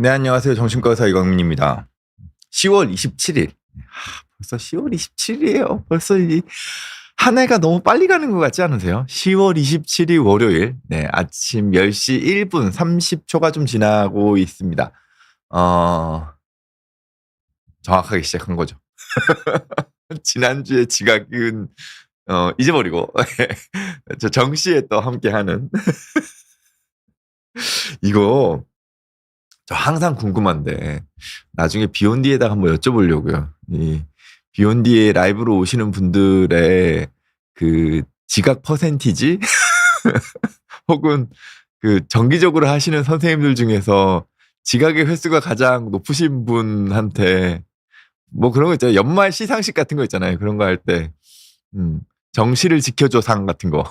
네, 안녕하세요. 정신과 의사 이광민입니다. 10월 27일. 벌써 10월 27일이에요. 벌써 한 해가 너무 빨리 가는 것 같지 않으세요? 10월 27일 월요일. 네, 아침 10시 1분 30초가 좀 지나고 있습니다. 정확하게 시작한 거죠. 지난주에 지각은, 잊어버리고, 저 정시에 또 함께하는, 이거, 저 항상 궁금한데 나중에 비욘디에다가 한번 여쭤보려고요. 이 비욘디에 라이브로 오시는 분들의 그 지각 퍼센티지 혹은 그 정기적으로 하시는 선생님들 중에서 지각의 횟수가 가장 높으신 분한테 뭐 그런 거 있잖아요. 연말 시상식 같은 거 있잖아요. 그런 거 할 때 정시를 지켜줘 상 같은 거.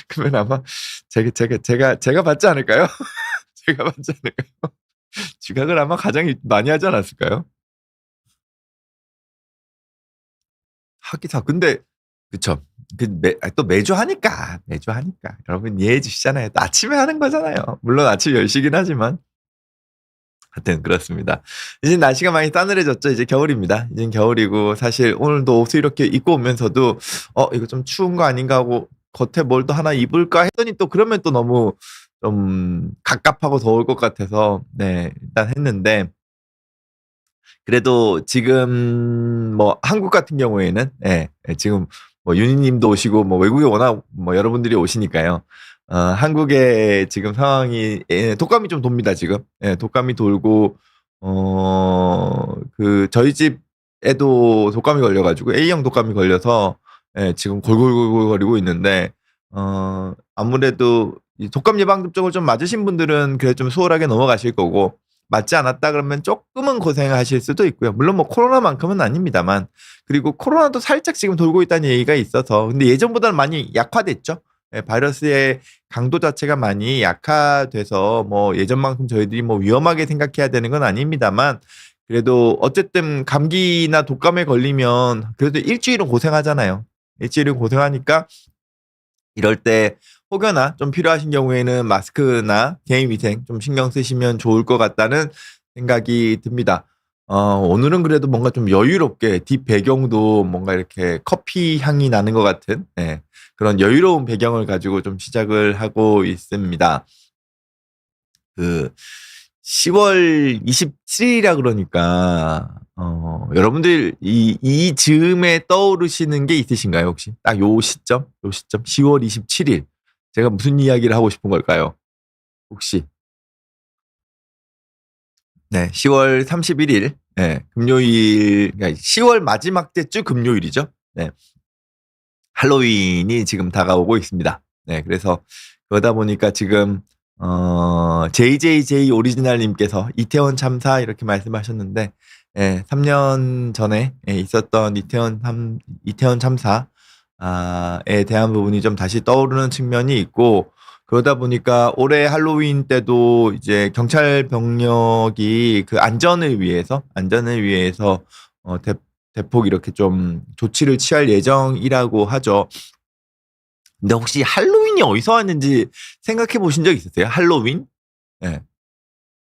그러면 아마 제가 받지 않을까요? 제가 받지 않을까요? 지각을 아마 가장 많이 하지 않았을까요? 하기사. 근데 그쵸. 또 매주 하니까 여러분 이해해 주시잖아요. 또 아침에 하는 거잖아요. 물론 아침 10시긴 하지만 하여튼 그렇습니다. 이제 날씨가 많이 싸늘해졌죠. 이제 겨울입니다. 이제 겨울이고 사실 오늘도 옷을 이렇게 입고 오면서도 이거 좀 추운 거 아닌가 하고 겉에 뭘 또 하나 입을까 했더니 또 그러면 또 너무 좀 갑갑하고 더울 것 같아서 네 일단 했는데 그래도 지금 뭐 한국 같은 경우에는 지금 뭐 유니님도 오시고 뭐 외국에 워낙 뭐 여러분들이 오시니까요. 한국의 지금 상황이 독감이 좀 돕니다 지금. 독감이 돌고 그 저희 집에도 독감이 걸려가지고 A형 독감이 걸려서 지금 골골골골거리고 있는데 아무래도 이 독감 예방접종을 좀 맞으신 분들은 그래 좀 수월하게 넘어가실 거고. 맞지 않았다 그러면 조금은 고생하실 수도 있고요. 물론 뭐 코로나만큼은 아닙니다만. 그리고 코로나도 살짝 지금 돌고 있다는 얘기가 있어서 근데 예전보다는 많이 약화됐죠. 바이러스의 강도 자체가 많이 약화돼서 뭐 예전만큼 저희들이 뭐 위험하게 생각해야 되는 건 아닙니다만 그래도 어쨌든 감기나 독감에 걸리면 그래도 일주일은 고생하잖아요. 일주일은 고생하니까 이럴 때 혹여나 좀 필요하신 경우에는 마스크나 개인위생 좀 신경 쓰시면 좋을 것 같다는 생각이 듭니다. 오늘은 그래도 뭔가 좀 여유롭게 뒷 배경도 뭔가 이렇게 커피 향이 나는 것 같은 그런 여유로운 배경을 가지고 좀 시작을 하고 있습니다. 그 10월 27일이라 그러니까 여러분들 이 즈음에 떠오르시는 게 있으신가요 혹시? 딱 요 시점? 10월 27일 제가 무슨 이야기를 하고 싶은 걸까요? 혹시? 네, 10월 31일 금요일 그러니까 10월 마지막 주 금요일이죠. 네, 할로윈이 지금 다가오고 있습니다. 네, 그래서 그러다 보니까 지금 JJJ 오리지널님께서 이태원 참사 이렇게 말씀하셨는데 3년 전에 있었던 이태원 참사에 대한 부분이 좀 다시 떠오르는 측면이 있고 그러다 보니까 올해 할로윈 때도 이제 경찰 병력이 그 안전을 위해서 대폭 이렇게 좀 조치를 취할 예정이라고 하죠. 근데 혹시 할로윈이 어디서 왔는지 생각해 보신 적 있으세요? 할로윈? 예.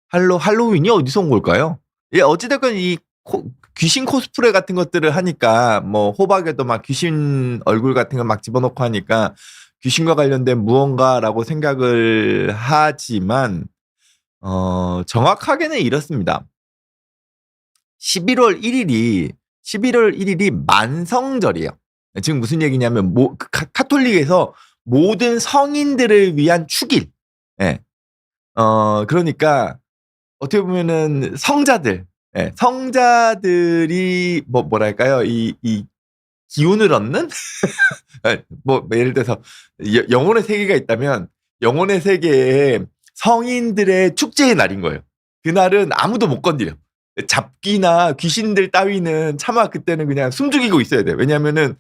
할로윈이 어디서 온 걸까요? 예, 어찌됐건 귀신 코스프레 같은 것들을 하니까 뭐 호박에도 막 귀신 얼굴 같은 거 막 집어넣고 하니까 귀신과 관련된 무언가라고 생각을 하지만 정확하게는 이렇습니다. 11월 1일이 만성절이에요. 지금 무슨 얘기냐면 카톨릭에서 모든 성인들을 위한 축일. 예. 그러니까 어떻게 보면은 성자들이 뭐랄까요? 이 기운을 얻는 뭐 예를 들어서 영혼의 세계가 있다면 영혼의 세계에 성인들의 축제의 날인 거예요. 그날은 아무도 못 건드려. 잡기나 귀신들 따위는 차마 그때는 그냥 숨죽이고 있어야 돼. 왜냐면은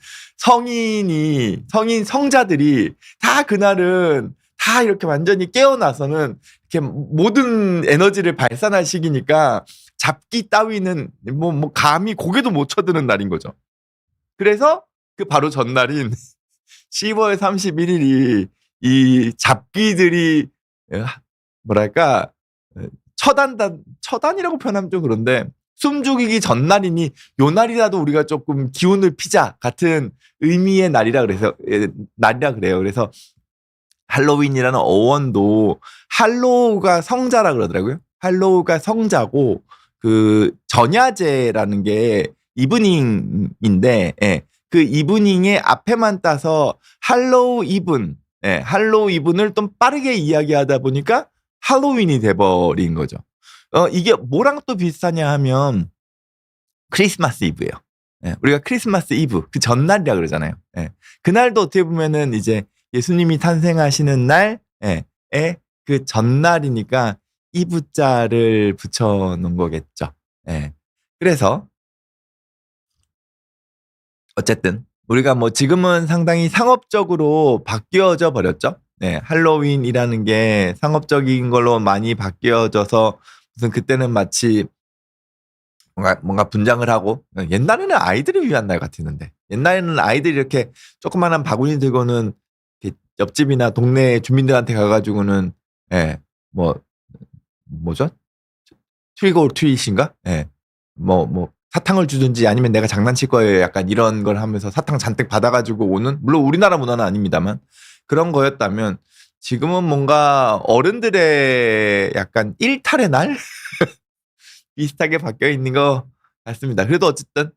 성자들이 다 그날은 다 이렇게 완전히 깨어나서는 이렇게 모든 에너지를 발산할 시기니까 잡기 따위는 뭐 감히 고개도 못 쳐드는 날인 거죠. 그래서 그 바로 전날인 10월 31일이 이 잡기들이 뭐랄까 처단이라고 표현하면 좀 그런데 숨 죽이기 전날이니 요 날이라도 우리가 조금 기운을 피자 같은 의미의 날이라 그래요. 그래서 할로윈이라는 어원도 할로우가 성자라 그러더라고요. 할로우가 성자고 그 전야제라는 게 이브닝인데 그 이브닝의 앞에만 따서 할로우 이븐, 할로우 이븐을 좀 빠르게 이야기하다 보니까 할로윈이 돼버린 거죠. 이게 뭐랑 또 비슷하냐 하면 크리스마스 이브예요. 우리가 크리스마스 이브 그 전날이라 그러잖아요. 그날도 어떻게 보면은 이제 예수님이 탄생하시는 날에 그 전날이니까 이브자를 붙여놓은 거겠죠. 그래서 어쨌든 우리가 뭐 지금은 상당히 상업적으로 바뀌어져 버렸죠. 할로윈이라는 게 상업적인 걸로 많이 바뀌어져서 무슨 그때는 마치 뭔가 분장을 하고 옛날에는 아이들을 위한 날 같았는데 옛날에는 아이들이 이렇게 조그마한 바구니 들고는 옆집이나 동네 주민들한테 가가지고는 뭐죠? 트릭 오어 트릿인가? 뭐 사탕을 주든지 아니면 내가 장난칠 거예요. 약간 이런 걸 하면서 사탕 잔뜩 받아가지고 오는 물론 우리나라 문화는 아닙니다만 그런 거였다면 지금은 뭔가 어른들의 약간 일탈의 날 비슷하게 바뀌어 있는 것 같습니다. 그래도 어쨌든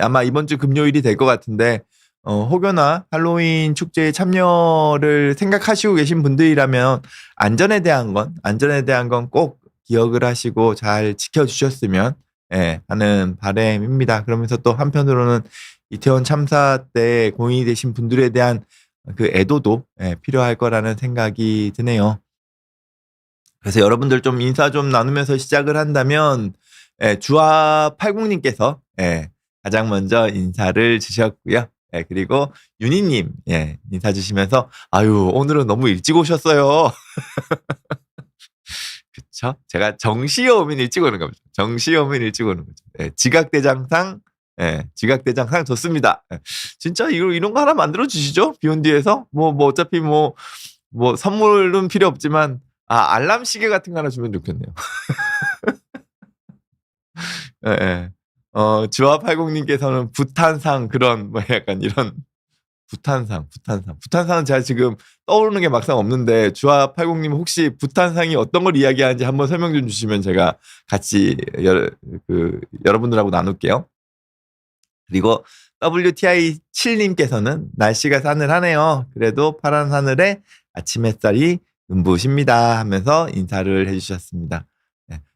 아마 이번 주 금요일이 될 것 같은데 혹여나 할로윈 축제에 참여를 생각하시고 계신 분들이라면 안전에 대한 건 꼭 기억을 하시고 잘 지켜주셨으면 하는 바람입니다. 그러면서 또 한편으로는 이태원 참사 때 공인이 되신 분들에 대한 그 애도도 필요할 거라는 생각이 드네요. 그래서 여러분들 좀 인사 좀 나누면서 시작을 한다면 주아80님께서 가장 먼저 인사를 주셨고요. 그리고 윤희님 인사 주시면서 아유 오늘은 너무 일찍 오셨어요. 그쵸? 제가 정시에 오면 일찍 오는 겁니다. 정시에 오면 일찍 오는 거죠. 지각대장상 지각대장상 좋습니다. 진짜 이런 거 하나 만들어 주시죠. 비욘디에서 뭐 어차피 뭐 선물은 필요 없지만 알람 시계 같은 거 하나 주면 좋겠네요. 주아80님께서는 부탄상 그런 뭐 약간 이런 부탄상은 제가 지금 떠오르는 게 막상 없는데 주아80님 혹시 부탄상이 어떤 걸 이야기하는지 한번 설명 좀 주시면 제가 같이 여러분들하고 나눌게요. 그리고 WTI7님께서는 날씨가 싸늘하네요. 그래도 파란 하늘에 아침 햇살이 눈부십니다 하면서 인사를 해주셨습니다.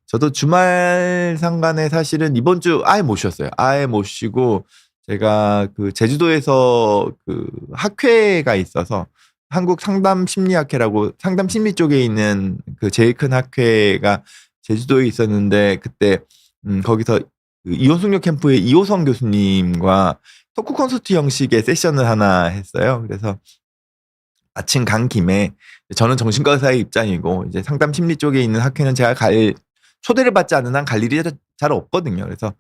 저도 주말 상간에 사실은 이번 주 아예 못 쉬었어요. 아예 못 쉬고 제가 그 제주도에서 그 학회가 있어서 한국 상담심리학회라고 상담심리 쪽에 있는 그 제일 큰 학회가 제주도에 있었는데 그때 거기서 그 이혼숙녀 캠프의 이호성 교수님과 토크 콘서트 형식의 세션을 하나 했어요. 그래서 마침 간 김에 저는 정신과의사의 입장이고 이제 상담 심리 쪽에 있는 학회는 제가 초대를 받지 않는 한 갈 일이 잘 없거든요. 그래서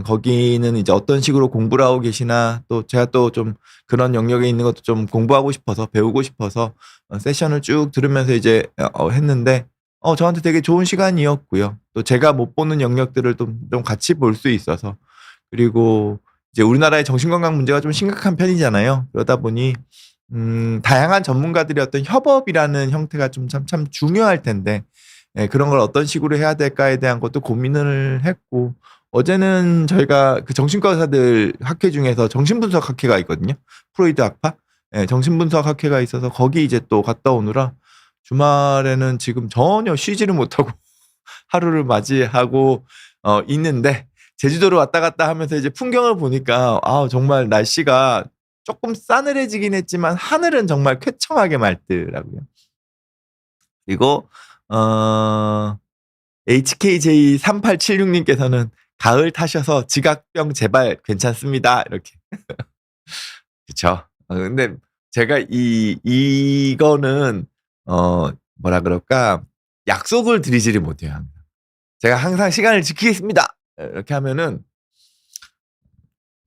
거기는 이제 어떤 식으로 공부를 하고 계시나 또 제가 또 좀 그런 영역에 있는 것도 좀 공부하고 싶어서 배우고 싶어서 세션을 쭉 들으면서 이제 했는데 저한테 되게 좋은 시간이었고요. 또 제가 못 보는 영역들을 좀 같이 볼 수 있어서 그리고 이제 우리나라의 정신건강 문제가 좀 심각한 편이잖아요. 그러다 보니 다양한 전문가들의 어떤 협업이라는 형태가 좀 참 중요할 텐데 그런 걸 어떤 식으로 해야 될까에 대한 것도 고민을 했고 어제는 저희가 그 정신과 의사들 학회 중에서 정신분석 학회가 있거든요. 프로이드 학파. 정신분석 학회가 있어서 거기 이제 또 갔다 오느라 주말에는 지금 전혀 쉬지를 못하고 하루를 맞이하고 있는데 제주도로 왔다 갔다 하면서 이제 풍경을 보니까 정말 날씨가 조금 싸늘해지긴 했지만 하늘은 정말 쾌청하게 맑더라고요. 그리고 HKJ3876님께서는 가을 타셔서 지각병 제발 괜찮습니다. 이렇게. 그쵸. 근데 제가 이거는 뭐라 그럴까 약속을 드리지를 못해요. 제가 항상 시간을 지키겠습니다. 이렇게 하면은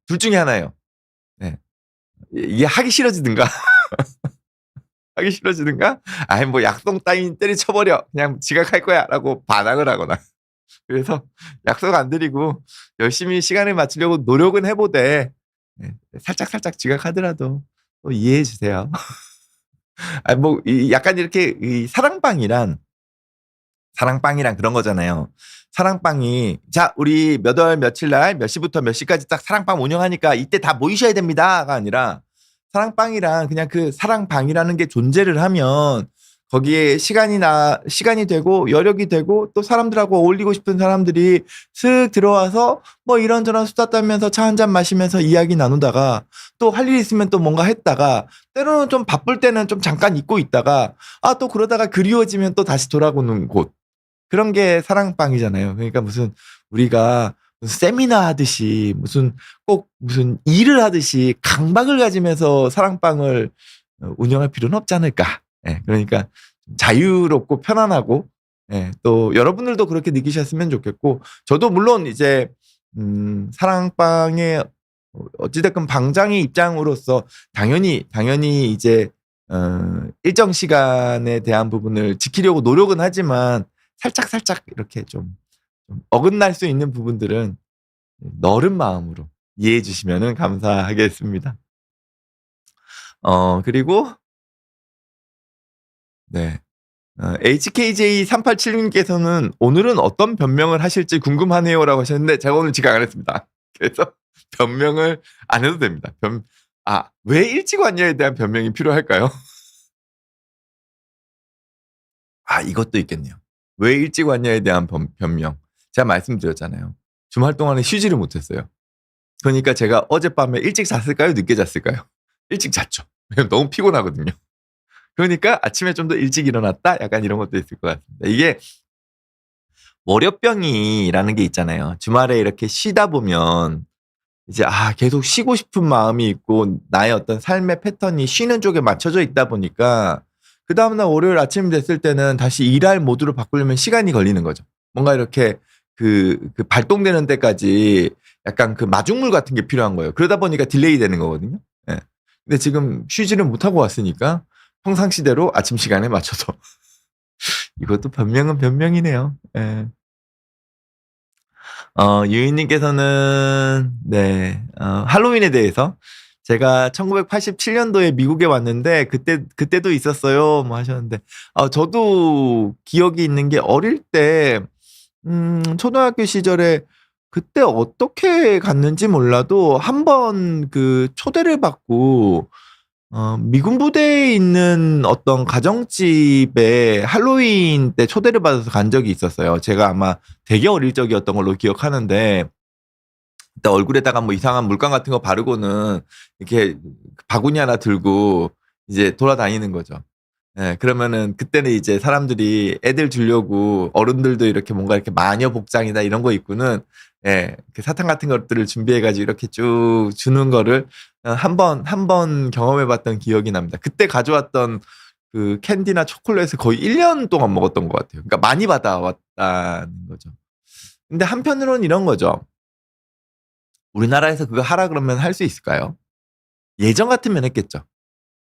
둘 중에 하나예요. 이게 하기 싫어지든가 하기 싫어지는가? 아이 뭐 약속 따윈 때려쳐버려. 그냥 지각할 거야. 라고 반항을 하거나. 그래서 약속 안 드리고 열심히 시간을 맞추려고 노력은 해보되 네, 살짝 지각하더라도 또 이해해 주세요. 아, 뭐, 약간 이렇게 사랑방이란 그런 거잖아요. 사랑방이, 자, 우리 몇 월 며칠 날 몇 시부터 몇 시까지 딱 사랑방 운영하니까 이때 다 모이셔야 됩니다가 아니라 사랑방이란 그냥 그 사랑방이라는 게 존재를 하면 거기에 시간이 되고 여력이 되고 또 사람들하고 어울리고 싶은 사람들이 슥 들어와서 뭐 이런저런 수다 떨면서 차 한 잔 마시면서 이야기 나누다가 또 할 일 있으면 또 뭔가 했다가 때로는 좀 바쁠 때는 좀 잠깐 잊고 있다가 아, 또 그러다가 그리워지면 또 다시 돌아오는 곳. 그런 게 사랑방이잖아요. 그러니까 무슨 우리가 무슨 세미나 하듯이 무슨 일을 하듯이 강박을 가지면서 사랑방을 운영할 필요는 없지 않을까. 예, 그러니까 자유롭고 편안하고 예, 또 여러분들도 그렇게 느끼셨으면 좋겠고 저도 물론 이제 사랑방의 어찌됐건 방장의 입장으로서 당연히 이제 일정 시간에 대한 부분을 지키려고 노력은 하지만 살짝 이렇게 좀 어긋날 수 있는 부분들은 너른 마음으로 이해해 주시면 감사하겠습니다. 그리고 네. HKJ387님께서는 오늘은 어떤 변명을 하실지 궁금하네요라고 하셨는데 제가 오늘 지각 안 했습니다. 그래서 변명을 안 해도 됩니다. 왜 일찍 왔냐에 대한 변명이 필요할까요? 이것도 있겠네요. 왜 일찍 왔냐에 대한 변명. 제가 말씀드렸잖아요. 주말 동안에 쉬지를 못했어요. 그러니까 제가 어젯밤에 일찍 잤을까요? 늦게 잤을까요? 일찍 잤죠. 너무 피곤하거든요. 그러니까 아침에 좀 더 일찍 일어났다? 약간 이런 것도 있을 것 같습니다. 이게 월요병이라는 게 있잖아요. 주말에 이렇게 쉬다 보면 이제 계속 쉬고 싶은 마음이 있고 나의 어떤 삶의 패턴이 쉬는 쪽에 맞춰져 있다 보니까 그 다음날 월요일 아침 됐을 때는 다시 일할 모드로 바꾸려면 시간이 걸리는 거죠. 뭔가 이렇게 그 발동되는 때까지 약간 그 마중물 같은 게 필요한 거예요. 그러다 보니까 딜레이 되는 거거든요. 예. 근데 지금 쉬지를 못하고 왔으니까 평상시대로 아침 시간에 맞춰서 이것도 변명은 변명이네요. 예. 유인님께서는 네 할로윈에 대해서 제가 1987년도에 미국에 왔는데 그때도 있었어요 뭐 하셨는데 저도 기억이 있는 게 어릴 때 초등학교 시절에 그때 어떻게 갔는지 몰라도 한 번 그 초대를 받고 미군 부대에 있는 어떤 가정집에 할로윈 때 초대를 받아서 간 적이 있었어요. 제가 아마 되게 어릴 적이었던 걸로 기억하는데 그때 얼굴에다가 뭐 이상한 물감 같은 거 바르고는 이렇게 바구니 하나 들고 이제 돌아다니는 거죠. 예, 그러면은 그때는 이제 사람들이 애들 주려고 어른들도 이렇게 뭔가 이렇게 마녀 복장이나 이런 거 입고는 예, 그 사탕 같은 것들을 준비해가지고 이렇게 쭉 주는 거를 한 번 경험해봤던 기억이 납니다. 그때 가져왔던 그 캔디나 초콜릿을 거의 1년 동안 먹었던 것 같아요. 그러니까 많이 받아왔다는 거죠. 근데 한편으로는 이런 거죠. 우리나라에서 그거 하라 그러면 할 수 있을까요? 예전 같으면 했겠죠.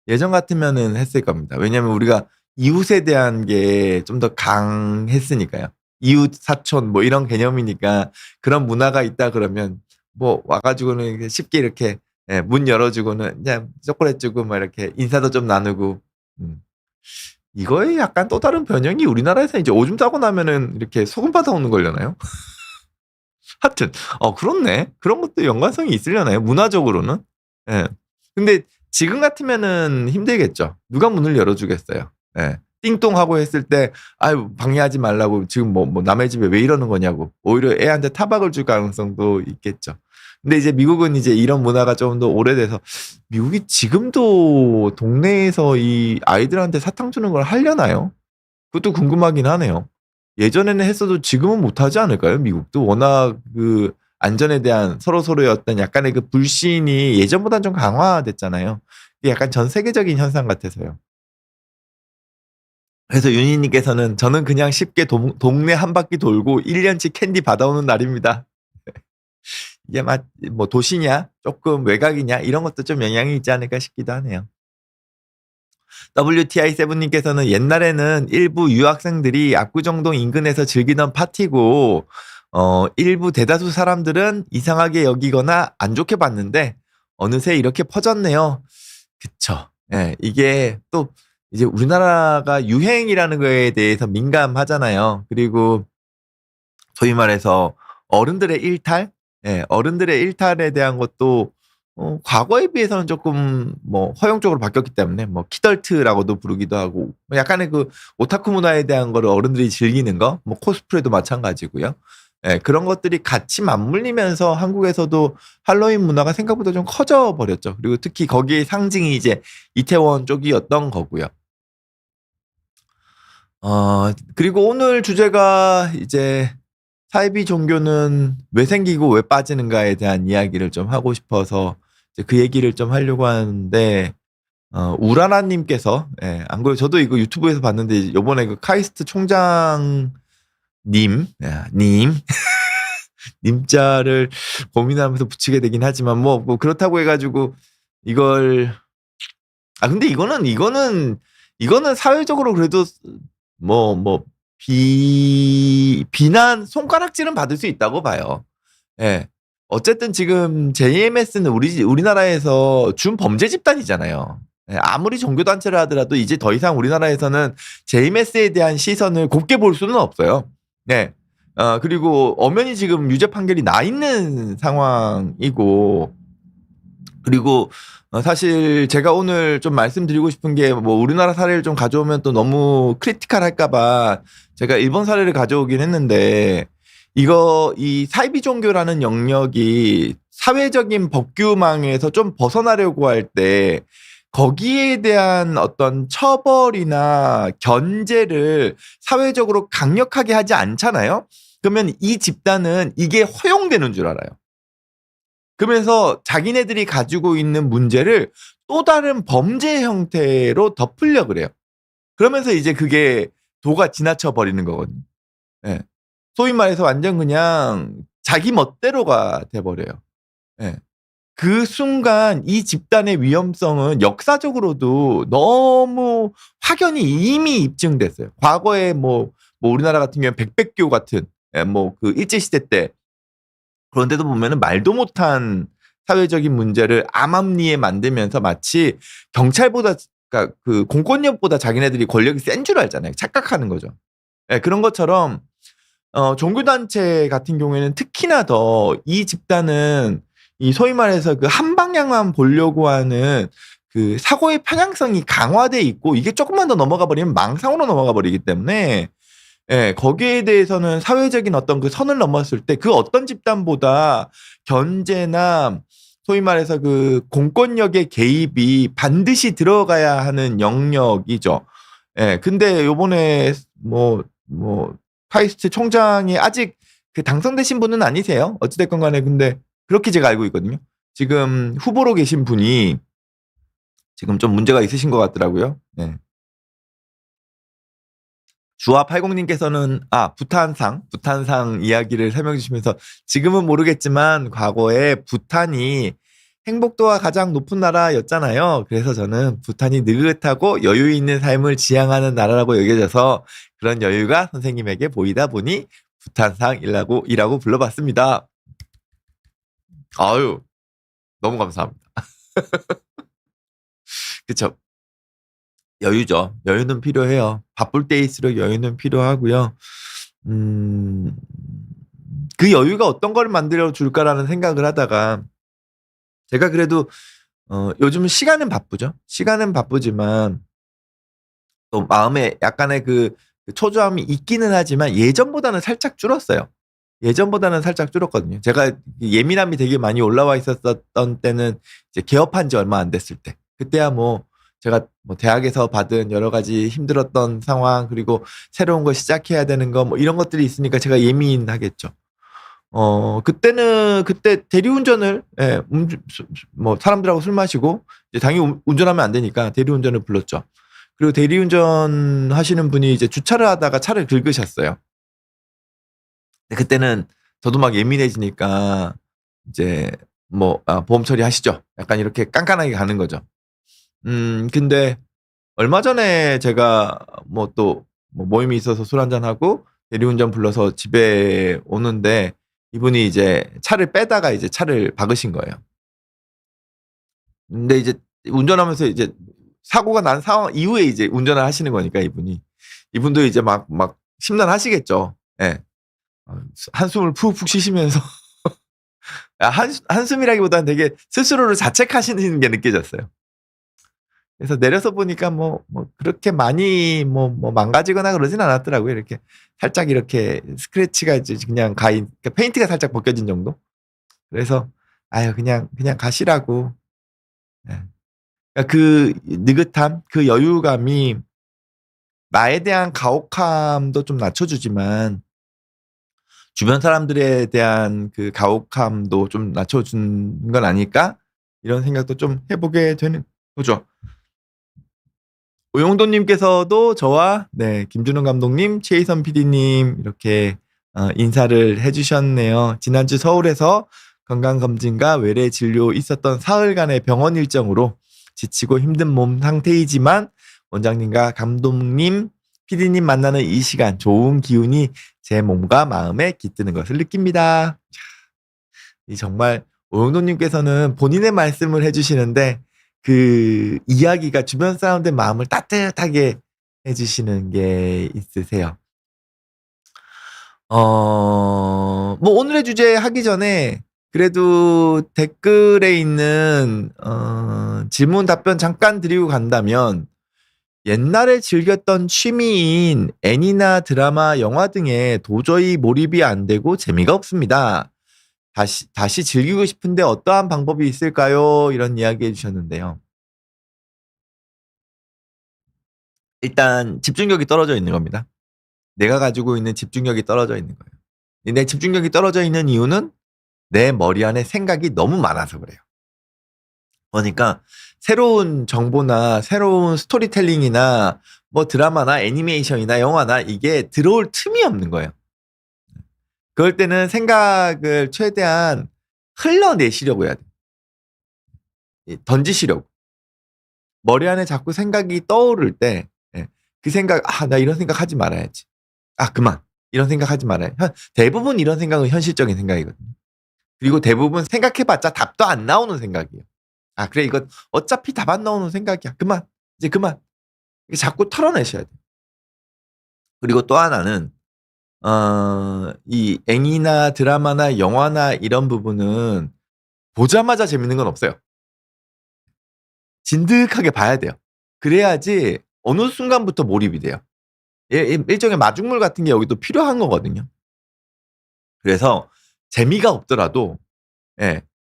예전 같으면은 했을 겁니다. 왜냐면 우리가 이웃에 대한 게 좀 더 강했으니까요. 이웃, 사촌 뭐 이런 개념이니까 그런 문화가 있다 그러면 뭐 와가지고는 쉽게 이렇게 예, 문 열어주고는 그냥 초콜릿 주고 막 이렇게 인사도 좀 나누고 이거에 약간 또 다른 변형이 우리나라에서 이제 오줌 싸고 나면은 이렇게 소금 받아오는 거려나요? 하여튼 그렇네. 그런 것도 연관성이 있으려나요? 문화적으로는. 예. 근데 지금 같으면은 힘들겠죠. 누가 문을 열어주겠어요. 예. 띵동하고 했을 때 아유 방해하지 말라고 지금 뭐 남의 집에 왜 이러는 거냐고 오히려 애한테 타박을 줄 가능성도 있겠죠. 근데 이제 미국은 이제 이런 문화가 좀 더 오래돼서 미국이 지금도 동네에서 이 아이들한테 사탕 주는 걸 하려나요? 그것도 궁금하긴 하네요. 예전에는 했어도 지금은 못하지 않을까요? 미국도 워낙 그 안전에 대한 서로서로의 어떤 약간의 그 불신이 예전보다는 좀 강화됐잖아요. 이게 약간 전 세계적인 현상 같아서요. 그래서 윤희님께서는 저는 그냥 쉽게 동네 한 바퀴 돌고 1년치 캔디 받아오는 날입니다. 이게 뭐 도시냐, 조금 외곽이냐 이런 것도 좀 영향이 있지 않을까 싶기도 하네요. WTI 세븐님께서는 옛날에는 일부 유학생들이 압구정동 인근에서 즐기던 파티고, 일부 대다수 사람들은 이상하게 여기거나 안 좋게 봤는데, 어느새 이렇게 퍼졌네요. 그쵸. 예, 이게 또 이제 우리나라가 유행이라는 거에 대해서 민감하잖아요. 그리고 소위 말해서 어른들의 일탈? 예, 어른들의 일탈에 대한 것도 과거에 비해서는 조금 뭐 허용적으로 바뀌었기 때문에 뭐 키덜트라고도 부르기도 하고 뭐 약간의 그 오타쿠 문화에 대한 거를 어른들이 즐기는 거, 뭐 코스프레도 마찬가지고요. 예, 그런 것들이 같이 맞물리면서 한국에서도 할로윈 문화가 생각보다 좀 커져 버렸죠. 그리고 특히 거기에 상징이 이제 이태원 쪽이었던 거고요. 그리고 오늘 주제가 이제 사이비 종교는 왜 생기고 왜 빠지는가에 대한 이야기를 좀 하고 싶어서 이제 그 얘기를 좀 하려고 하는데, 우라라님께서, 예, 안 그래도 저도 이거 유튜브에서 봤는데, 요번에 그 카이스트 총장님, 님자를 고민하면서 붙이게 되긴 하지만, 뭐 그렇다고 해가지고, 이걸, 근데 이거는 사회적으로 그래도 뭐, 비난, 손가락질은 받을 수 있다고 봐요. 예. 어쨌든 지금 JMS는 우리나라에서 준범죄 집단이잖아요. 예, 아무리 종교단체를 하더라도 이제 더 이상 우리나라에서는 JMS에 대한 시선을 곱게 볼 수는 없어요. 네. 그리고 엄연히 지금 유죄 판결이 나 있는 상황이고, 그리고 사실 제가 오늘 좀 말씀드리고 싶은 게 뭐 우리나라 사례를 좀 가져오면 또 너무 크리티컬 할까봐 제가 일본 사례를 가져오긴 했는데, 이 사이비 종교라는 영역이 사회적인 법규망에서 좀 벗어나려고 할 때 거기에 대한 어떤 처벌이나 견제를 사회적으로 강력하게 하지 않잖아요. 그러면 이 집단은 이게 허용되는 줄 알아요. 그러면서 자기네들이 가지고 있는 문제를 또 다른 범죄 형태로 덮으려 그래요. 그러면서 이제 그게 도가 지나쳐 버리는 거거든요. 예. 소위 말해서 완전 그냥 자기 멋대로가 돼 버려요. 예. 그 순간 이 집단의 위험성은 역사적으로도 너무 확연히 이미 입증됐어요. 과거에 뭐 우리나라 같은 경우에 백백교 같은, 예, 뭐 그 일제시대 때 그런데도 보면은 말도 못한 사회적인 문제를 암암리에 만들면서 마치 경찰보다, 그러니까 그 공권력보다 자기네들이 권력이 센 줄 알잖아요. 착각하는 거죠. 예, 그런 것처럼 종교단체 같은 경우에는 특히나 더 이 집단은 이 소위 말해서 그 한 방향만 보려고 하는 그 사고의 편향성이 강화돼 있고, 이게 조금만 더 넘어가 버리면 망상으로 넘어가 버리기 때문에, 예, 거기에 대해서는 사회적인 어떤 그 선을 넘었을 때 그 어떤 집단보다 견제나 소위 말해서 그 공권력의 개입이 반드시 들어가야 하는 영역이죠. 예, 근데 요번에 카이스트 총장이 아직 그 당선되신 분은 아니세요. 어찌됐건 간에. 근데 그렇게 제가 알고 있거든요. 지금 후보로 계신 분이 지금 좀 문제가 있으신 것 같더라고요. 예. 주아80님께서는 부탄상 이야기를 설명해 주시면서, 지금은 모르겠지만 과거에 부탄이 행복도가 가장 높은 나라였잖아요. 그래서 저는 부탄이 느긋하고 여유 있는 삶을 지향하는 나라라고 여겨져서 그런 여유가 선생님에게 보이다 보니 부탄상이라고 불러봤습니다. 아유, 너무 감사합니다. 그쵸. 여유죠. 여유는 필요해요. 바쁠 때일수록 여유는 필요하고요. 그 여유가 어떤 걸 만들어 줄까라는 생각을 하다가, 제가 그래도 요즘 시간은 바쁘죠. 시간은 바쁘지만 또 마음에 약간의 그 초조함이 있기는 하지만 예전보다는 살짝 줄었어요. 예전보다는 살짝 줄었거든요. 제가 예민함이 되게 많이 올라와 있었던 때는 이제 개업한 지 얼마 안 됐을 때. 그때야 뭐 제가 뭐 대학에서 받은 여러 가지 힘들었던 상황, 그리고 새로운 거 시작해야 되는 거 뭐 이런 것들이 있으니까 제가 예민하겠죠. 그때 대리운전을, 예, 뭐 사람들하고 술 마시고 이제 당연히 운전하면 안 되니까 대리운전을 불렀죠. 그리고 대리운전 하시는 분이 이제 주차를 하다가 차를 긁으셨어요. 근데 그때는 저도 막 예민해지니까 이제 보험 처리하시죠. 약간 이렇게 깐깐하게 가는 거죠. 근데 얼마 전에 제가 뭐 또 뭐 모임이 있어서 술 한잔하고 대리운전 불러서 집에 오는데 이분이 이제 차를 빼다가 이제 차를 박으신 거예요. 근데 이제 운전하면서 이제 사고가 난 상황 이후에 이제 운전을 하시는 거니까 이분이. 이분도 이제 막 심란하시겠죠. 예. 한숨을 푹푹 쉬시면서 한숨이라기보다는 되게 스스로를 자책하시는 게 느껴졌어요. 그래서 내려서 보니까 뭐 그렇게 많이 망가지거나 그러진 않았더라고요. 이렇게 살짝 이렇게 스크래치가 이제 그냥 그러니까 페인트가 살짝 벗겨진 정도? 그래서 아유 그냥 가시라고. 예. 그러니까 그 느긋함, 그 여유감이 나에 대한 가혹함도 좀 낮춰주지만 주변 사람들에 대한 그 가혹함도 좀 낮춰준 건 아닐까? 이런 생각도 좀 해보게 되는 거죠. 오영돈님께서도 저와 네 김준호 감독님, 최희선 PD님 이렇게 인사를 해주셨네요. 지난주 서울에서 건강검진과 외래 진료 있었던 사흘간의 병원 일정으로 지치고 힘든 몸 상태이지만 원장님과 감독님, PD님 만나는 이 시간 좋은 기운이 제 몸과 마음에 깃드는 것을 느낍니다. 이 정말 오영돈님께서는 본인의 말씀을 해주시는데 그 이야기가 주변 사람들 마음을 따뜻하게 해주시는 게 있으세요. 뭐 오늘의 주제 하기 전에 그래도 댓글에 있는 질문 답변 잠깐 드리고 간다면 옛날에 즐겼던 취미인 애니나 드라마, 영화 등에 도저히 몰입이 안 되고 재미가 없습니다. 다시 즐기고 싶은데 어떠한 방법이 있을까요? 이런 이야기 해주셨는데요. 일단 집중력이 떨어져 있는 겁니다. 내가 가지고 있는 집중력이 떨어져 있는 거예요. 내 집중력이 떨어져 있는 이유는 내 머리 안에 생각이 너무 많아서 그래요. 그러니까 새로운 정보나 새로운 스토리텔링이나 뭐 드라마나 애니메이션이나 영화나 이게 들어올 틈이 없는 거예요. 그럴 때는 생각을 최대한 흘러내시려고 해야 돼요. 던지시려고. 머리 안에 자꾸 생각이 떠오를 때, 그 생각, 나 이런 생각 하지 말아야지. 그만. 이런 생각 하지 말아요. 대부분 이런 생각은 현실적인 생각이거든요. 그리고 대부분 생각해봤자 답도 안 나오는 생각이에요. 그래, 이거 어차피 답 안 나오는 생각이야. 그만. 이제 그만. 자꾸 털어내셔야 돼요. 그리고 또 하나는, 이 애니나 드라마나 영화나 이런 부분은 보자마자 재밌는 건 없어요. 진득하게 봐야 돼요. 그래야지 어느 순간부터 몰입이 돼요. 일종의 마중물 같은 게 여기도 필요한 거거든요. 그래서 재미가 없더라도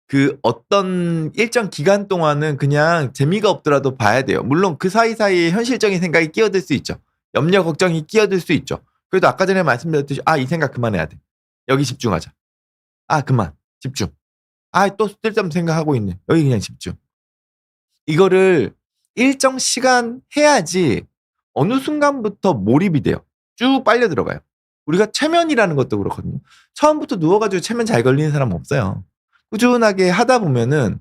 그 어떤 일정 기간 동안은 그냥 재미가 없더라도 봐야 돼요. 물론 그 사이사이에 현실적인 생각이 끼어들 수 있죠. 염려 걱정이 끼어들 수 있죠. 그래도 아까 전에 말씀드렸듯이 이 생각 그만해야 돼. 여기 집중하자. 그만. 집중. 또 쓸데없는 생각하고 있네. 여기 그냥 집중. 이거를 일정 시간 해야지 어느 순간부터 몰입이 돼요. 쭉 빨려 들어가요. 우리가 최면이라는 것도 그렇거든요. 처음부터 누워가지고 최면 잘 걸리는 사람 없어요. 꾸준하게 하다 보면은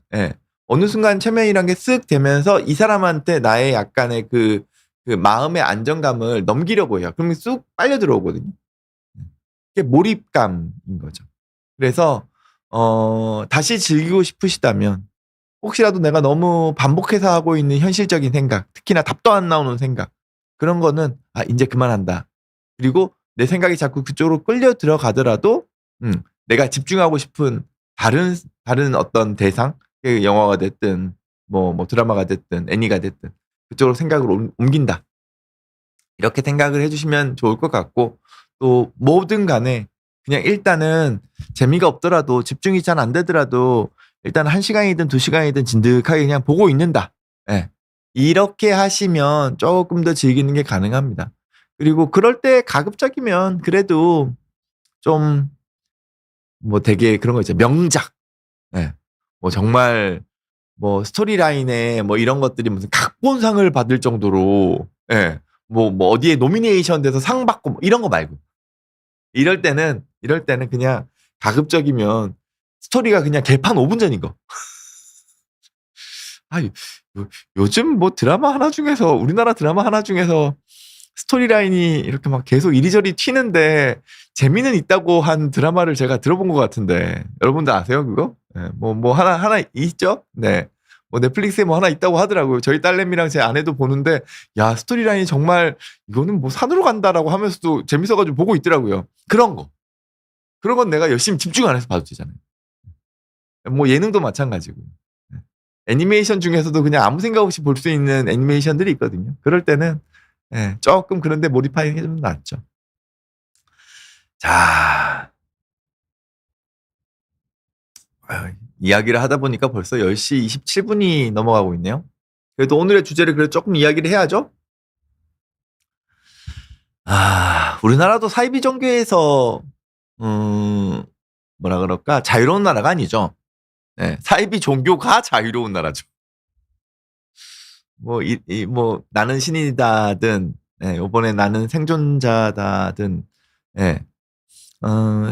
어느 순간 최면이란 게 쓱 되면서 이 사람한테 나의 약간의 그 마음의 안정감을 넘기려고 해요. 그러면 쑥 빨려 들어오거든요. 그게 몰입감인 거죠. 그래서 다시 즐기고 싶으시다면 혹시라도 내가 너무 반복해서 하고 있는 현실적인 생각, 특히나 답도 안 나오는 생각, 그런 거는 이제 그만한다. 그리고 내 생각이 자꾸 그쪽으로 끌려 들어가더라도 내가 집중하고 싶은 다른 어떤 대상, 영화가 됐든 뭐 드라마가 됐든 애니가 됐든 그쪽으로 생각을 옮긴다. 이렇게 생각을 해주시면 좋을 것 같고 또 뭐든 간에 그냥 일단은 재미가 없더라도 집중이 잘 안 되더라도 일단 1시간이든 2시간이든 진득하게 그냥 보고 있는다. 이렇게 하시면 조금 더 즐기는 게 가능합니다. 그리고 그럴 때 가급적이면 그래도 좀 뭐 되게 그런 거 있죠. 명작. 뭐 정말 뭐 스토리라인에 뭐 이런 것들이 무슨 각본상을 받을 정도로 뭐 어디에 노미네이션 돼서 상 받고 뭐 이런 거 말고 이럴 때는 그냥 가급적이면 스토리가 그냥 개판 5분 전인 거. 아, 요즘 뭐 드라마 하나 중에서, 우리나라 드라마 하나 중에서 스토리라인이 이렇게 막 계속 이리저리 튀는데 재미는 있다고 한 드라마를 제가 들어본 것 같은데, 여러분들 아세요, 그거? 네, 하나 있죠? 네. 뭐 넷플릭스에 뭐 하나 있다고 하더라고요. 저희 딸내미랑 제 아내도 보는데, 야, 스토리라인이 정말 이거는 뭐 산으로 간다라고 하면서도 재밌어가지고 보고 있더라고요. 그런 거. 그런 건 내가 열심히 집중 안 해서 봐도 되잖아요. 뭐 예능도 마찬가지고. 네. 애니메이션 중에서도 그냥 아무 생각 없이 볼 수 있는 애니메이션들이 있거든요. 그럴 때는 예, 조금 그런데 몰입하는 게 좀 낫죠. 자, 이야기를 하다 보니까 벌써 10시 27분이 넘어가고 있네요. 그래도 오늘의 주제를 그래도 조금 이야기를 해야죠. 우리나라도 사이비 종교에서 뭐라 그럴까? 자유로운 나라가 아니죠. 네, 사이비 종교가 자유로운 나라죠. 뭐 나는 신이다든, 네, 이번에 나는 생존자다든, 네,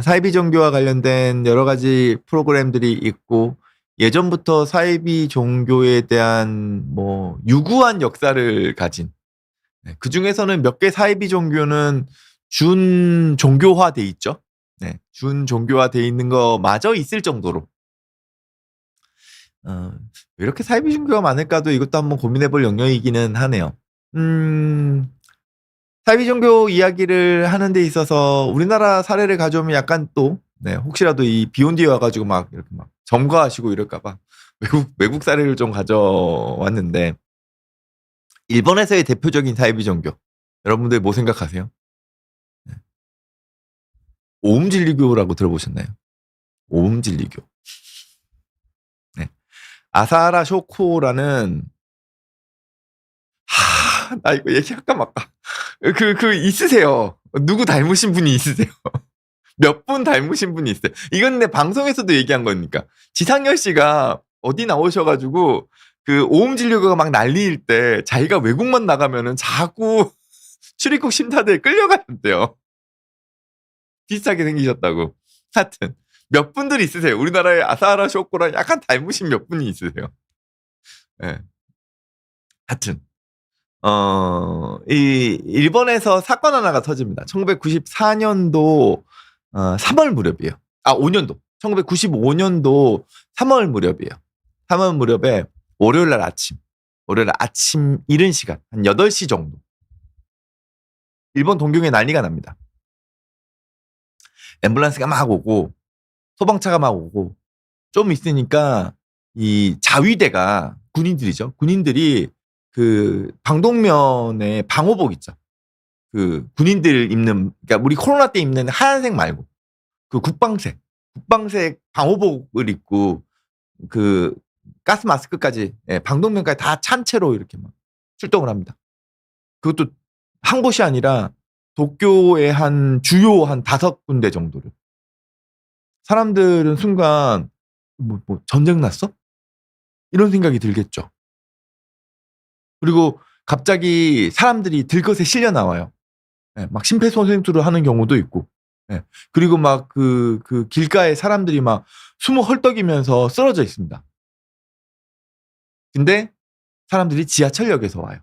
사이비 종교와 관련된 여러 가지 프로그램들이 있고, 예전부터 사이비 종교에 대한 뭐 유구한 역사를 가진, 네, 그 중에서는 몇 개 사이비 종교는 준 종교화돼 있죠. 네, 준 종교화돼 있는 거 마저 있을 정도로. 왜 이렇게 사이비 종교가 많을까도 이것도 한번 고민해 볼 영역이기는 하네요. 사이비 종교 이야기를 하는 데 있어서 우리나라 사례를 가져오면 약간 또, 네, 혹시라도 이 비욘디에 와가지고 막 이렇게 막 점거하시고 이럴까봐 외국 사례를 좀 가져왔는데, 일본에서의 대표적인 사이비 종교. 여러분들 뭐 생각하세요? 네. 오음진리교라고 들어보셨나요? 오음진리교. 네. 아사하라 쇼코라는, 나 이거 얘기할까 말까. 있으세요. 누구 닮으신 분이 있으세요. 몇 분 닮으신 분이 있어요. 이건 내 방송에서도 얘기한 거니까. 지상렬 씨가 어디 나오셔가지고 그 오음진료가 막 난리일 때 자기가 외국만 나가면은 자꾸 출입국 심사대에 끌려가는데요. 비슷하게 생기셨다고. 하여튼 몇 분들 있으세요. 우리나라의 아사하라 쇼코랑 약간 닮으신 몇 분이 있으세요. 예. 네. 하여튼 이 일본에서 사건 하나가 터집니다. 1994년도 3월 무렵이에요. 5년도. 1995년도 3월 무렵이에요. 3월 무렵에 월요일 아침 이른 시간, 한 8시 정도. 일본 동경에 난리가 납니다. 앰뷸런스가 막 오고, 소방차가 막 오고, 좀 있으니까 이 자위대가, 군인들이죠. 군인들이 그 방독면에 방호복 있죠. 그 군인들 입는, 그러니까 우리 코로나 때 입는 하얀색 말고 그 국방색 방호복을 입고 그 가스 마스크까지, 예, 방독면까지 다 찬 채로 이렇게 막 출동을 합니다. 그것도 한 곳이 아니라 도쿄의 한 주요 한 5군데 정도를. 사람들은 순간 뭐 전쟁 났어? 이런 생각이 들겠죠. 그리고 갑자기 사람들이 들것에 실려 나와요. 예, 막 심폐소생술을 하는 경우도 있고. 예, 그리고 막 그 길가에 사람들이 막 숨어 헐떡이면서 쓰러져 있습니다. 근데 사람들이 지하철역에서 와요.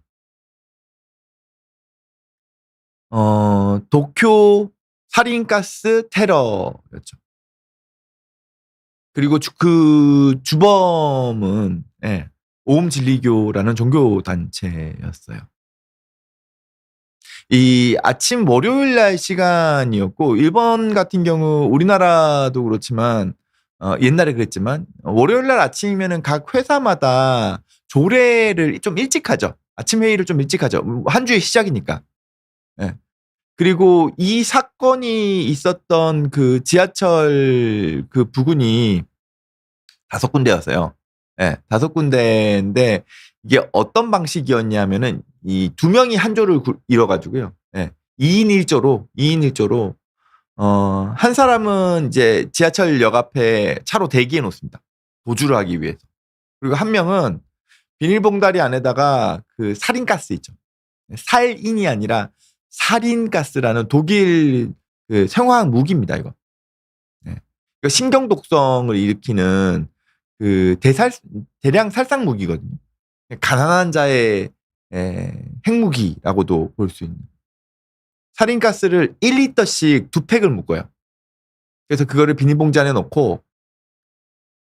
도쿄 살인가스 테러였죠. 그리고 그 주범은, 예, 오음진리교라는 종교 단체였어요. 이 아침 월요일 날 시간이었고, 일본 같은 경우 우리나라도 그렇지만 옛날에 그랬지만 월요일 날 아침이면은 각 회사마다 조례를 좀 일찍 하죠. 아침 회의를 좀 일찍 하죠. 한 주의 시작이니까. 예. 그리고 이 사건이 있었던 그 지하철 그 부근이 5군데였어요. 예, 5군데인데 이게 어떤 방식이었냐면은 이 2명이 한 조를 이뤄가지고요. 예, 2인 1조로 한 사람은 이제 지하철역 앞에 차로 대기해 놓습니다. 도주를 하기 위해서. 그리고 한 명은 비닐봉다리 안에다가 그 살인가스 있죠. 살인이 아니라 살인가스라는 독일 그 생화학 무기입니다, 이거. 네. 신경 독성을 일으키는 그 대량 살상 무기거든요. 가난한 자의 핵무기라고도 볼 수 있는. 살인가스를 1리터씩 2팩을 묶어요. 그래서 그거를 비닐봉지 안에 넣고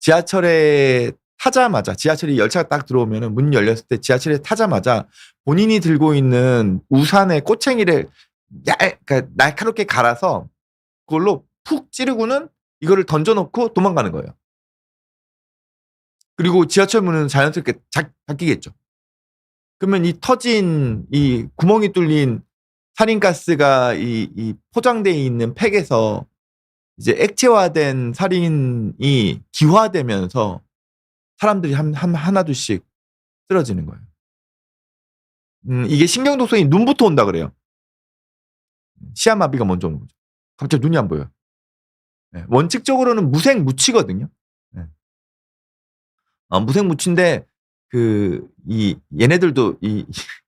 지하철에 타자마자, 지하철이 열차가 딱 들어오면 문 열렸을 때 지하철에 타자마자 본인이 들고 있는 우산의 꼬챙이를 그러니까 날카롭게 갈아서 그걸로 푹 찌르고는 이거를 던져놓고 도망가는 거예요. 그리고 지하철 문은 자연스럽게 닫히겠죠. 그러면 이 터진, 이 구멍이 뚫린 살인가스가 이 포장되어 있는 팩에서 이제 액체화된 살인이 기화되면서 사람들이 하나둘씩 쓰러지는 거예요. 이게 신경독성이 눈부터 온다 그래요. 시야마비가 먼저 오는 거죠. 갑자기 눈이 안 보여요. 네, 원칙적으로는 무색무취거든요. 네. 무색무취인데 얘네들도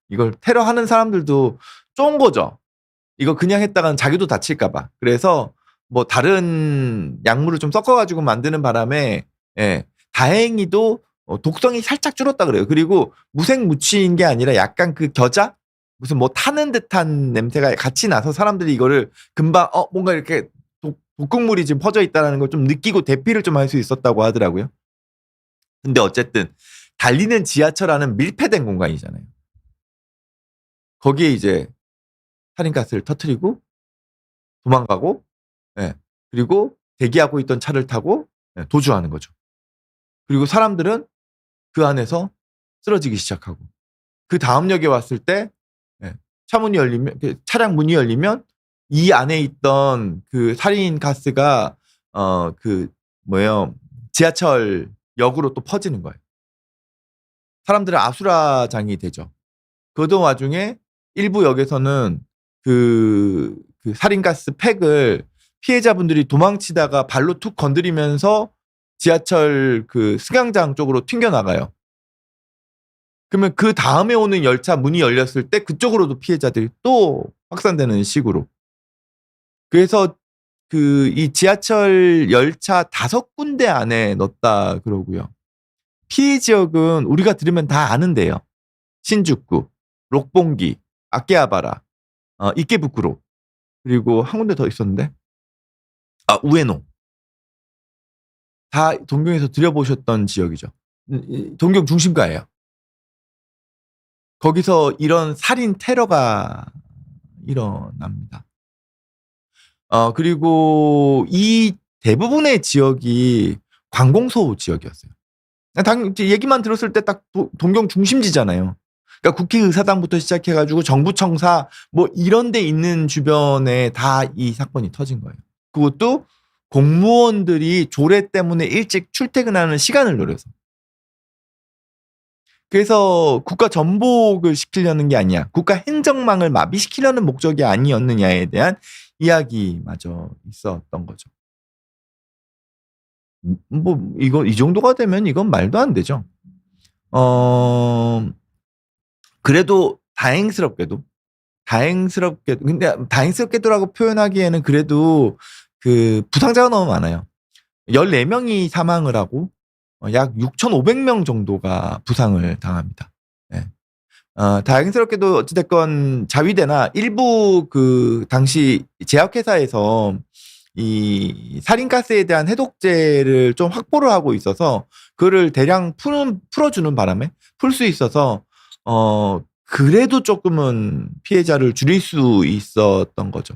이걸 테러하는 사람들도 쫀 거죠. 이거 그냥 했다가는 자기도 다칠까봐. 그래서 뭐 다른 약물을 좀 섞어가지고 만드는 바람에 다행히도 독성이 살짝 줄었다 그래요. 그리고 무색무취인 게 아니라 약간 그 겨자 무슨 뭐 타는 듯한 냄새가 같이 나서 사람들이 이거를 금방 뭔가 이렇게 독극물이 지금 퍼져 있다는 걸 좀 느끼고 대피를 좀 할 수 있었다고 하더라고요. 근데 어쨌든 달리는 지하철하는 밀폐된 공간이잖아요. 거기에 이제 살인가스를 터뜨리고 도망가고 그리고 대기하고 있던 차를 타고 도주하는 거죠. 그리고 사람들은 그 안에서 쓰러지기 시작하고 그 다음 역에 왔을 때 차문이 열리면 차량 문이 열리면 이 안에 있던 그 살인 가스가 지하철 역으로 또 퍼지는 거예요. 사람들은 아수라장이 되죠. 그러던 와중에 일부 역에서는 그 살인가스 팩을 피해자분들이 도망치다가 발로 툭 건드리면서 지하철 그 승강장 쪽으로 튕겨나가요. 그러면 그 다음에 오는 열차 문이 열렸을 때 그쪽으로도 피해자들이 또 확산되는 식으로. 그래서 이 지하철 열차 5군데 안에 넣었다 그러고요. 피해 지역은 우리가 들으면 다 아는데요. 신주쿠, 록봉기, 아케하바라, 이케부쿠로, 그리고 한 군데 더 있었는데 우에노. 다 동경에서 들여보셨던 지역이죠. 동경 중심가예요. 거기서 이런 살인 테러가 일어납니다. 그리고 이 대부분의 지역이 관공서 지역이었어요. 얘기만 들었을 때 딱 동경 중심지잖아요. 그러니까 국회의사당부터 시작해가지고 정부청사 뭐 이런 데 있는 주변에 다 이 사건이 터진 거예요. 그것도 공무원들이 조례 때문에 일찍 출퇴근하는 시간을 노려서. 그래서 국가 전복을 시키려는 게 아니야. 국가 행정망을 마비시키려는 목적이 아니었느냐에 대한 이야기마저 있었던 거죠. 뭐 이 정도가 되면 이건 말도 안 되죠. 그래도 다행스럽게도 근데 다행스럽게도라고 표현하기에는 그래도 그 부상자가 너무 많아요. 14명이 사망을 하고 약 6,500명 정도가 부상을 당합니다. 네. 다행스럽게도 어찌됐건 자위대나 일부 그 당시 제약회사에서 이 살인가스에 대한 해독제를 좀 확보를 하고 있어서 그거를 대량 풀어주는 바람에 풀 수 있어서 그래도 조금은 피해자를 줄일 수 있었던 거죠.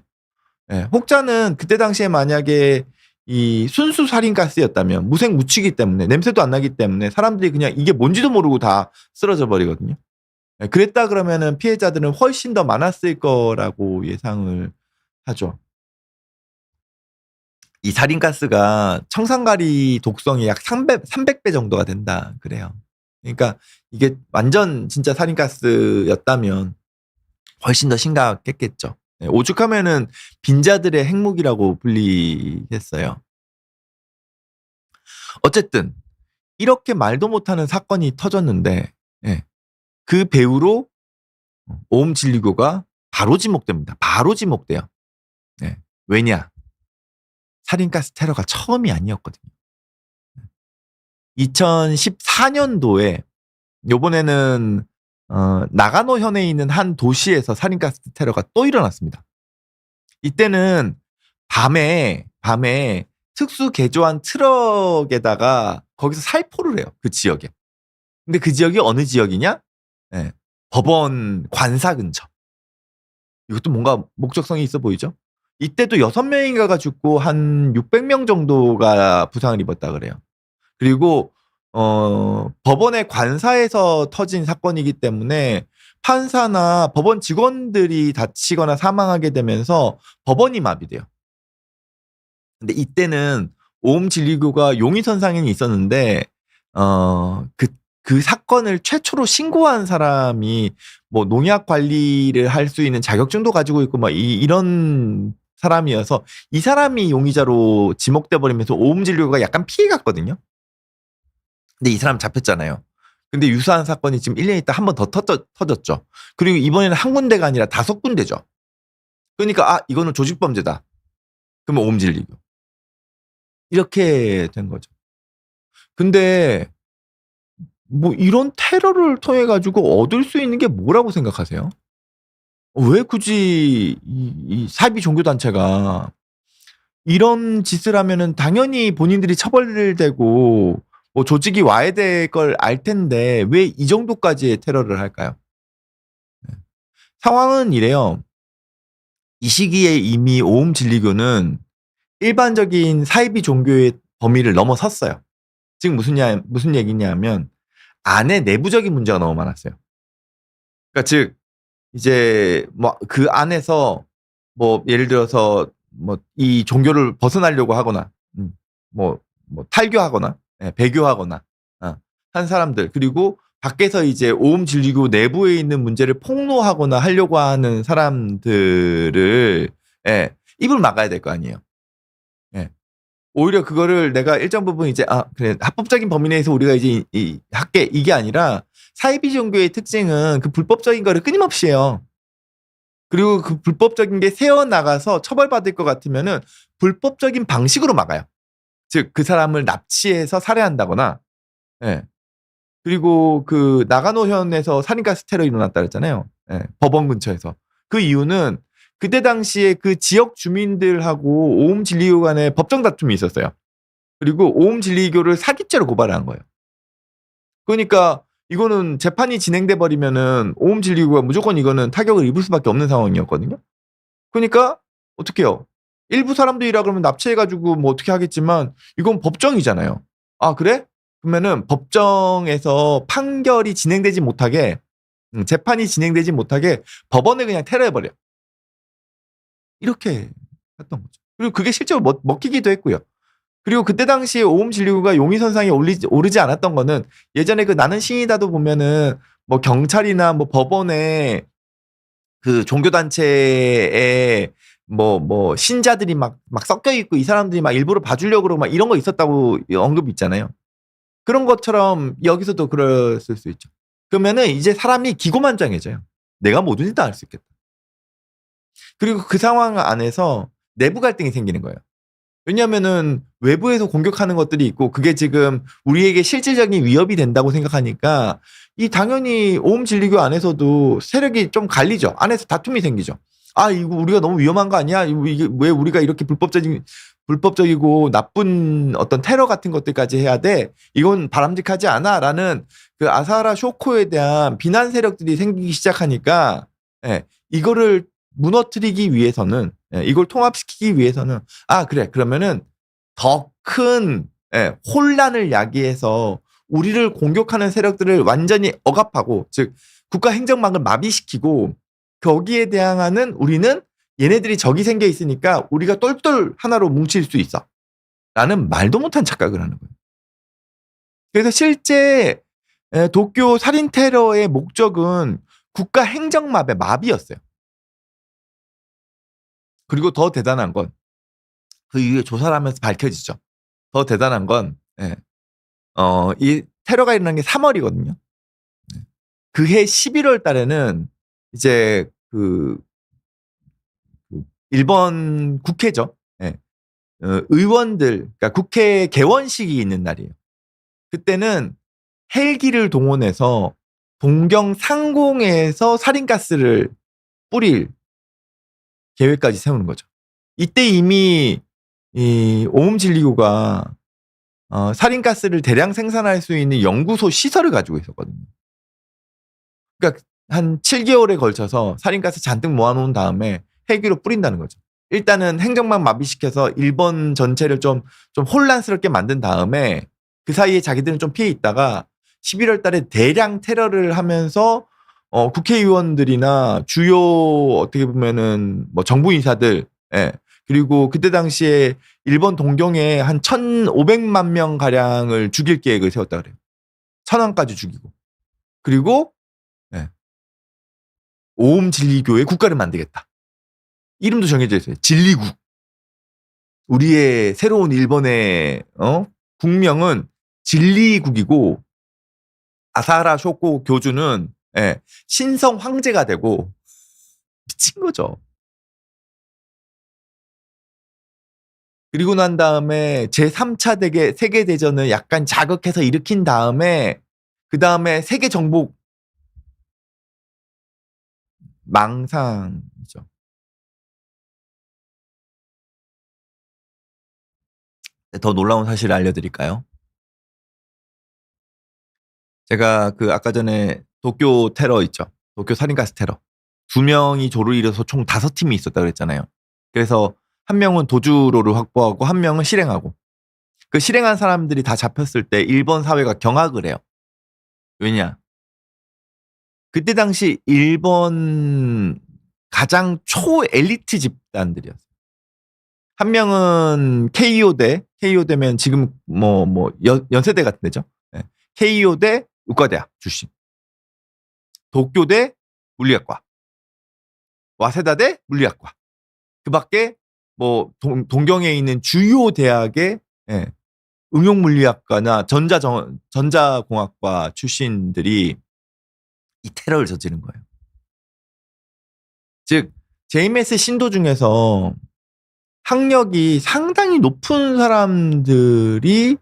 혹자는 그때 당시에 만약에 이 순수 살인가스였다면 무색무취기 때문에 냄새도 안 나기 때문에 사람들이 그냥 이게 뭔지도 모르고 다 쓰러져 버리거든요. 그랬다 그러면은 피해자들은 훨씬 더 많았을 거라고 예상을 하죠. 이 살인가스가 청산가리 독성이 약 300배 정도가 된다 그래요. 그러니까 이게 완전 진짜 살인가스였다면 훨씬 더 심각했겠죠. 오죽하면은 빈자들의 핵무기라고 불리겠어요. 어쨌든 이렇게 말도 못하는 사건이 터졌는데 그 배후로 오음진리교가 바로 지목됩니다. 바로 지목돼요. 왜냐? 살인가스 테러가 처음이 아니었거든요. 2014년도에 요번에는 나가노 현에 있는 한 도시에서 살인가스 테러가 또 일어났습니다. 이때는 밤에 특수 개조한 트럭에다가 거기서 살포를 해요. 그 지역에. 근데 그 지역이 어느 지역이냐? 예, 법원 관사 근처. 이것도 뭔가 목적성이 있어 보이죠? 이때도 6명인가가 죽고 한 600명 정도가 부상을 입었다 그래요. 그리고 법원의 관사에서 터진 사건이기 때문에 판사나 법원 직원들이 다치거나 사망하게 되면서 법원이 마비돼요. 근데 이때는 오음 진리교가 용의선상에 있었는데 그 사건을 최초로 신고한 사람이 뭐 농약 관리를 할 수 있는 자격증도 가지고 있고 막 이런 사람이어서 이 사람이 용의자로 지목돼 버리면서 오음 진리교가 약간 피해갔거든요. 근데 이 사람 잡혔잖아요. 근데 유사한 사건이 지금 1년 있다 한 번 더 터졌죠. 그리고 이번에는 한 군데가 아니라 5군데죠. 그러니까 이거는 조직범죄다. 그러면 오음 진리교. 이렇게 된 거죠. 근데 뭐 이런 테러를 통해 가지고 얻을 수 있는 게 뭐라고 생각하세요? 왜 굳이 이 사이비 종교 단체가 이런 짓을 하면은 당연히 본인들이 처벌되고 뭐 조직이 와해될 걸 알 텐데 왜 이 정도까지의 테러를 할까요? 상황은 이래요. 이 시기에 이미 오음 진리교는 일반적인 사이비 종교의 범위를 넘어섰어요. 지금 무슨 얘기냐면 안에 내부적인 문제가 너무 많았어요. 그러니까 즉 이제 뭐 그 안에서 뭐 예를 들어서 뭐 이 종교를 벗어나려고 하거나 뭐 탈교하거나 배교하거나 한 사람들 그리고 밖에서 이제 오음 진리교 내부에 있는 문제를 폭로하거나 하려고 하는 사람들을 입을 막아야 될 거 아니에요. 예. 오히려 그거를 내가 일정 부분 이제 그래 합법적인 범위 내에서 우리가 이제 할게 이게 아니라 사이비 종교의 특징은 그 불법적인 거를 끊임없이 해요. 그리고 그 불법적인 게 새어나가서 처벌받을 것 같으면은 불법적인 방식으로 막아요. 즉 그 사람을 납치해서 살해한다거나 예. 그리고 그 나가노현에서 살인가스 테러 일어났다 그랬잖아요. 예. 법원 근처에서. 그 이유는 그때 당시에 그 지역 주민들하고 오음 진리교 간에 법정 다툼이 있었어요. 그리고 오음 진리교를 사기죄로 고발한 거예요. 그러니까 이거는 재판이 진행돼 버리면은 오음 진리교가 무조건 이거는 타격을 입을 수밖에 없는 상황이었거든요. 그러니까 어떻게 해요? 일부 사람들이라 그러면 납치해 가지고 뭐 어떻게 하겠지만 이건 법정이잖아요. 그래? 그러면은 법정에서 판결이 진행되지 못하게 재판이 진행되지 못하게 법원을 그냥 테러해 버려. 이렇게 했던 거죠. 그리고 그게 실제로 먹히기도 했고요. 그리고 그때 당시에 오음 진리교가 용의선상에 오르지 않았던 거는 예전에 그 나는 신이다도 보면은 뭐 경찰이나 뭐 법원에 그 종교단체에 뭐 신자들이 막 섞여 있고 이 사람들이 막 일부러 봐주려고 그러고 막 이런 거 있었다고 언급이 있잖아요. 그런 것처럼 여기서도 그랬을 수 있죠. 그러면은 이제 사람이 기고만장해져요. 내가 뭐든지 다 할 수 있겠다. 그리고 그 상황 안에서 내부 갈등이 생기는 거예요. 왜냐면은 외부에서 공격하는 것들이 있고 그게 지금 우리에게 실질적인 위협이 된다고 생각하니까 이 당연히 오음 진리교 안에서도 세력이 좀 갈리죠. 안에서 다툼이 생기죠. 이거 우리가 너무 위험한 거 아니야? 이게 왜 우리가 이렇게 불법적이고 나쁜 어떤 테러 같은 것들까지 해야 돼? 이건 바람직하지 않아라는 그 아사하라 쇼코에 대한 비난 세력들이 생기기 시작하니까 이거를 무너뜨리기 위해서는 이걸 통합시키기 위해서는 그래 그러면은 더 큰 혼란을 야기해서 우리를 공격하는 세력들을 완전히 억압하고 즉 국가 행정망을 마비시키고 거기에 대항하는 우리는 얘네들이 적이 생겨 있으니까 우리가 똘똘 하나로 뭉칠 수 있어 라는 말도 못한 착각을 하는 거예요. 그래서 실제 도쿄 살인 테러의 목적은 국가 행정망의 마비였어요. 그리고 더 대단한 건 그 이후에 조사를 하면서 밝혀지죠. 더 대단한 건 이 테러가 일어난 게 3월이거든요. 그해 11월 달에는 이제 그 일본 국회죠. 의원들 그러니까 국회 개원식이 있는 날이에요. 그때는 헬기를 동원해서 동경 상공에서 살인가스를 뿌릴 계획까지 세우는 거죠. 이때 이미 이 오음진리교가 살인가스를 대량 생산할 수 있는 연구소 시설을 가지고 있었거든요. 그러니까 한 7개월에 걸쳐서 살인가스 잔뜩 모아놓은 다음에 헬기로 뿌린다는 거죠. 일단은 행정망 마비시켜서 일본 전체를 좀 혼란스럽게 만든 다음에 그 사이에 자기들은 좀 피해 있다가 11월 달에 대량 테러를 하면서 국회의원들이나 주요 어떻게 보면은 뭐 정부 인사들, 예. 그리고 그때 당시에 일본 동경에 한 1,500만 명 가량을 죽일 계획을 세웠다 그래요. 천황까지 죽이고. 그리고 예. 오음진리교의 국가를 만들겠다. 이름도 정해져 있어요. 진리국. 우리의 새로운 일본의 국명은 진리국이고 아사하라 쇼코 교주는 예, 신성 황제가 되고 미친 거죠. 그리고 난 다음에 제3차 세계대전을 약간 자극해서 일으킨 다음에 그 다음에 세계 정복 망상이죠. 더 놀라운 사실을 알려드릴까요? 제가 그 아까 전에 도쿄 테러 있죠. 도쿄 살인가스 테러. 2명이 조를 이뤄서 총 5팀이 있었다 그랬잖아요. 그래서 한 명은 도주로를 확보하고 한 명은 실행하고. 그 실행한 사람들이 다 잡혔을 때 일본 사회가 경악을 해요. 왜냐? 그때 당시 일본 가장 초엘리트 집단들이었어요. 한 명은 K요대면 지금 연세대 같은 데죠. 네. K요대 의과대학 출신. 도쿄대 물리학과. 와세다대 물리학과. 그 밖에 동경에 있는 주요 대학의 응용물리학과나 전자공학과 출신들이 이 테러를 저지른 거예요. 즉 JMS 신도 중에서 학력이 상당히 높은 사람들이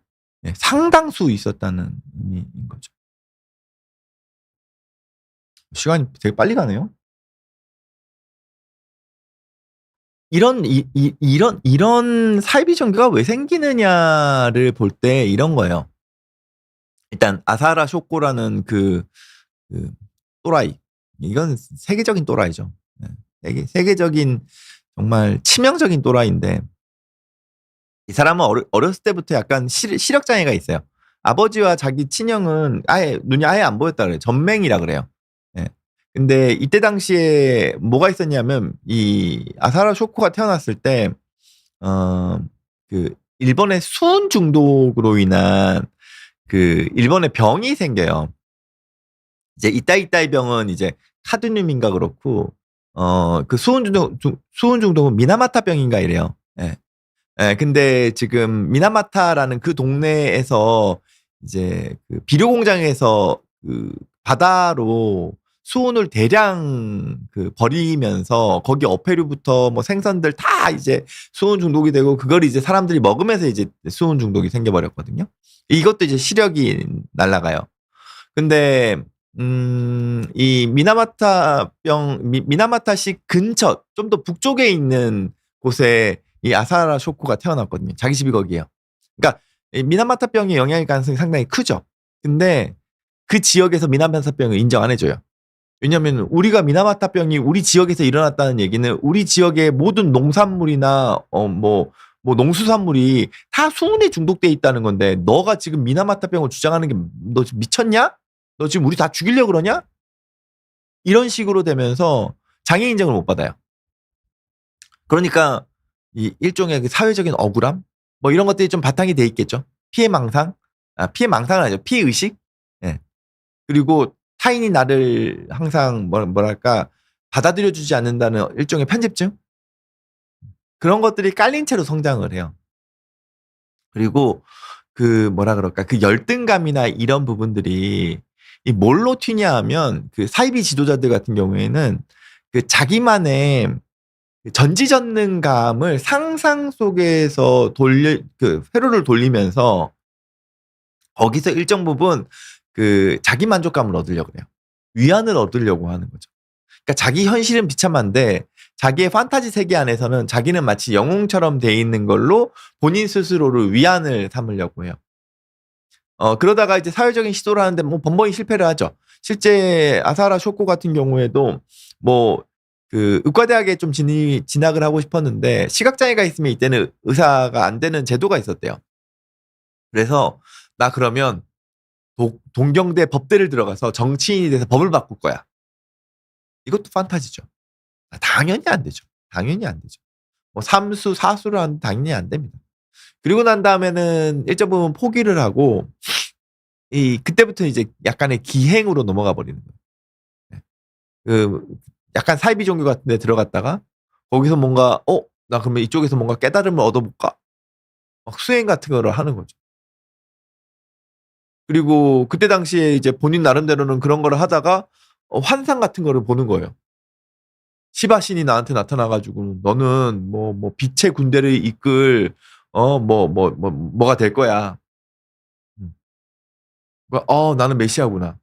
상당수 있었다는 의미인 거죠. 시간이 되게 빨리 가네요. 이런 사이비 종교가 왜 생기느냐를 볼 때 이런 거예요. 일단 아사하라 쇼코라는 그 또라이, 이건 세계적인 또라이죠. 세계적인 정말 치명적인 또라이인데 이 사람은 어렸을 때부터 약간 시력 장애가 있어요. 아버지와 자기 친형은 눈이 아예 안 보였다 그래요. 전맹이라 그래요. 예. 근데 이때 당시에 뭐가 있었냐면 이 아사하라 쇼코가 태어났을 때 그 일본의 수은 중독으로 인한 그 일본의 병이 생겨요. 이제 이따이 병은 이제 카드뮴인가 그렇고 그 수은 중독은 미나마타 병인가 이래요. 예. 예, 근데 지금 미나마타라는 그 동네에서 이제 그 비료 공장에서 그 바다로 수온을 대량 버리면서 거기 어패류부터 뭐 생선들 다 이제 수온 중독이 되고 그걸 이제 사람들이 먹으면서 이제 수온 중독이 생겨버렸거든요. 이것도 이제 시력이 날아가요. 근데 이 미나마타시 근처 좀 더 북쪽에 있는 곳에 이 아사하라 쇼코가 태어났거든요. 자기 집이 거기예요. 그러니까 미나마타병의 영향일 가능성이 상당히 크죠. 근데 그 지역에서 미나마타병을 인정 안 해줘요. 왜냐하면 우리가 미나마타병이 우리 지역에서 일어났다는 얘기는 우리 지역의 모든 농산물이나 농수산물이 다 수은에 중독돼 있다는 건데 너가 지금 미나마타병을 주장하는 게 너 지금 미쳤냐? 너 지금 우리 다 죽이려고 그러냐? 이런 식으로 되면서 장애 인정을 못 받아요. 그러니까 이 일종의 그 사회적인 억울함 뭐 이런 것들이 좀 바탕이 돼 있겠죠. 피해망상은 아니죠. 피해의식. 예. 그리고 타인이 나를 항상 뭐랄까 받아들여주지 않는다는 일종의 편집증 그런 것들이 깔린 채로 성장을 해요. 그리고 그 열등감이나 이런 부분들이 이 뭘로 튀냐 하면 그 사이비 지도자들 같은 경우에는 그 자기만의 전지전능감을 상상 속에서 회로를 돌리면서 거기서 일정 부분 그 자기 만족감을 얻으려고 그래요. 위안을 얻으려고 하는 거죠. 그러니까 자기 현실은 비참한데 자기의 판타지 세계 안에서는 자기는 마치 영웅처럼 돼 있는 걸로 본인 스스로를 위안을 삼으려고 해요. 그러다가 이제 사회적인 시도를 하는데 뭐 번번이 실패를 하죠. 실제 아사라 쇼코 같은 경우에도 뭐 그 의과대학에 좀 진학을 하고 싶었는데 시각장애가 있으면 이때는 의사가 안 되는 제도가 있었대요. 그래서 나 그러면 동경대 법대를 들어가서 정치인이 돼서 법을 바꿀 거야. 이것도 판타지죠. 당연히 안 되죠. 당연히 안 되죠. 뭐 삼수, 사수를 하면 당연히 안 됩니다. 그리고 난 다음에는 일정 부분 포기를 하고 그때부터 이제 약간의 기행으로 넘어가 버리는 거예요. 네. 그 약간 사이비 종교 같은 데 들어갔다가 거기서 뭔가 나 그러면 이쪽에서 뭔가 깨달음을 얻어볼까? 막 수행 같은 거를 하는 거죠. 그리고 그때 당시에 이제 본인 나름대로는 그런 거를 하다가 환상 같은 거를 보는 거예요. 시바 신이 나한테 나타나가지고 너는 뭐 빛의 군대를 이끌 뭐가 될 거야. 나는 메시아구나.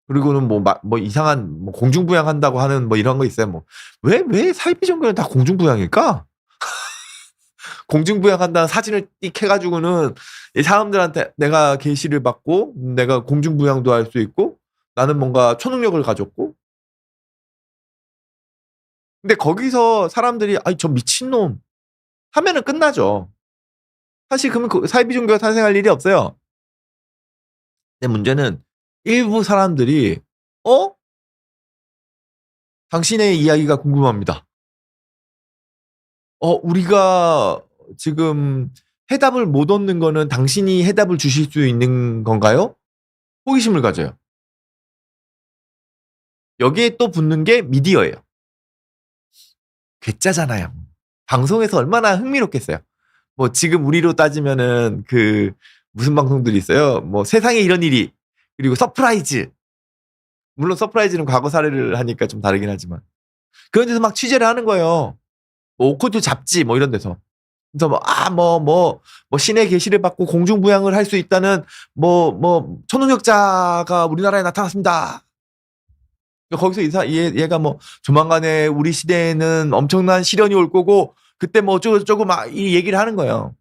그리고는 뭐 이상한 뭐 공중부양한다고 하는 뭐 이런 거 있어요. 뭐 왜 사이비 종교는 다 공중부양일까? 공중부양한다는 사진을 띡 해가지고는 이 사람들한테 내가 계시를 받고 내가 공중부양도 할 수 있고 나는 뭔가 초능력을 가졌고 근데 거기서 사람들이 아이 저 미친놈 하면은 끝나죠. 사실 그러면 그 사이비 종교가 탄생할 일이 없어요. 근데 문제는 일부 사람들이 당신의 이야기가 궁금합니다. 우리가 지금 해답을 못 얻는 거는 당신이 해답을 주실 수 있는 건가요? 호기심을 가져요. 여기에 또 붙는 게 미디어예요. 괴짜잖아요. 방송에서 얼마나 흥미롭겠어요. 뭐 지금 우리로 따지면은 그 무슨 방송들이 있어요. 뭐 세상에 이런 일이 그리고 서프라이즈. 물론 서프라이즈는 과거 사례를 하니까 좀 다르긴 하지만 그런 데서 막 취재를 하는 거예요. 뭐 오코드 잡지 뭐 이런 데서. 그래서 뭐 신의 계시를 받고 공중부양을 할 수 있다는 뭐 초능력자가 우리나라에 나타났습니다. 거기서 얘가 뭐 조만간에 우리 시대에는 엄청난 시련이 올 거고 그때 뭐 어쩌고 막 이 얘기를 하는 거예요.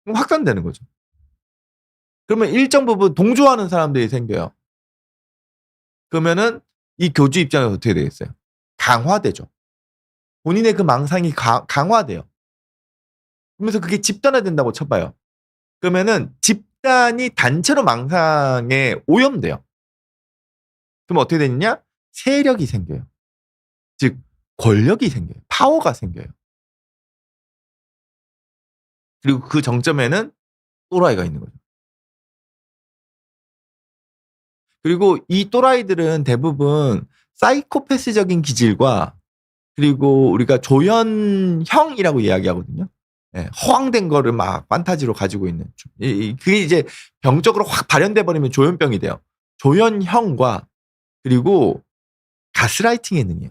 그럼 확산되는 거죠. 그러면 일정 부분 동조하는 사람들이 생겨요. 그러면은 이 교주 입장에서 어떻게 되겠어요? 강화되죠. 본인의 그 망상이 강화돼요. 그러면서 그게 집단화된다고 쳐봐요. 그러면은 집단이 단체로 망상에 오염돼요. 그럼 어떻게 되느냐? 세력이 생겨요. 즉 권력이 생겨요. 파워가 생겨요. 그리고 그 정점에는 또라이가 있는 거죠. 그리고 이 또라이들은 대부분 사이코패스적인 기질과 그리고 우리가 조현형이라고 이야기하거든요. 예, 허황된 거를 막 판타지로 가지고 있는. 그게 이제 병적으로 확 발현돼 버리면 조현병이 돼요. 조현형과 그리고 가스라이팅에 능해요.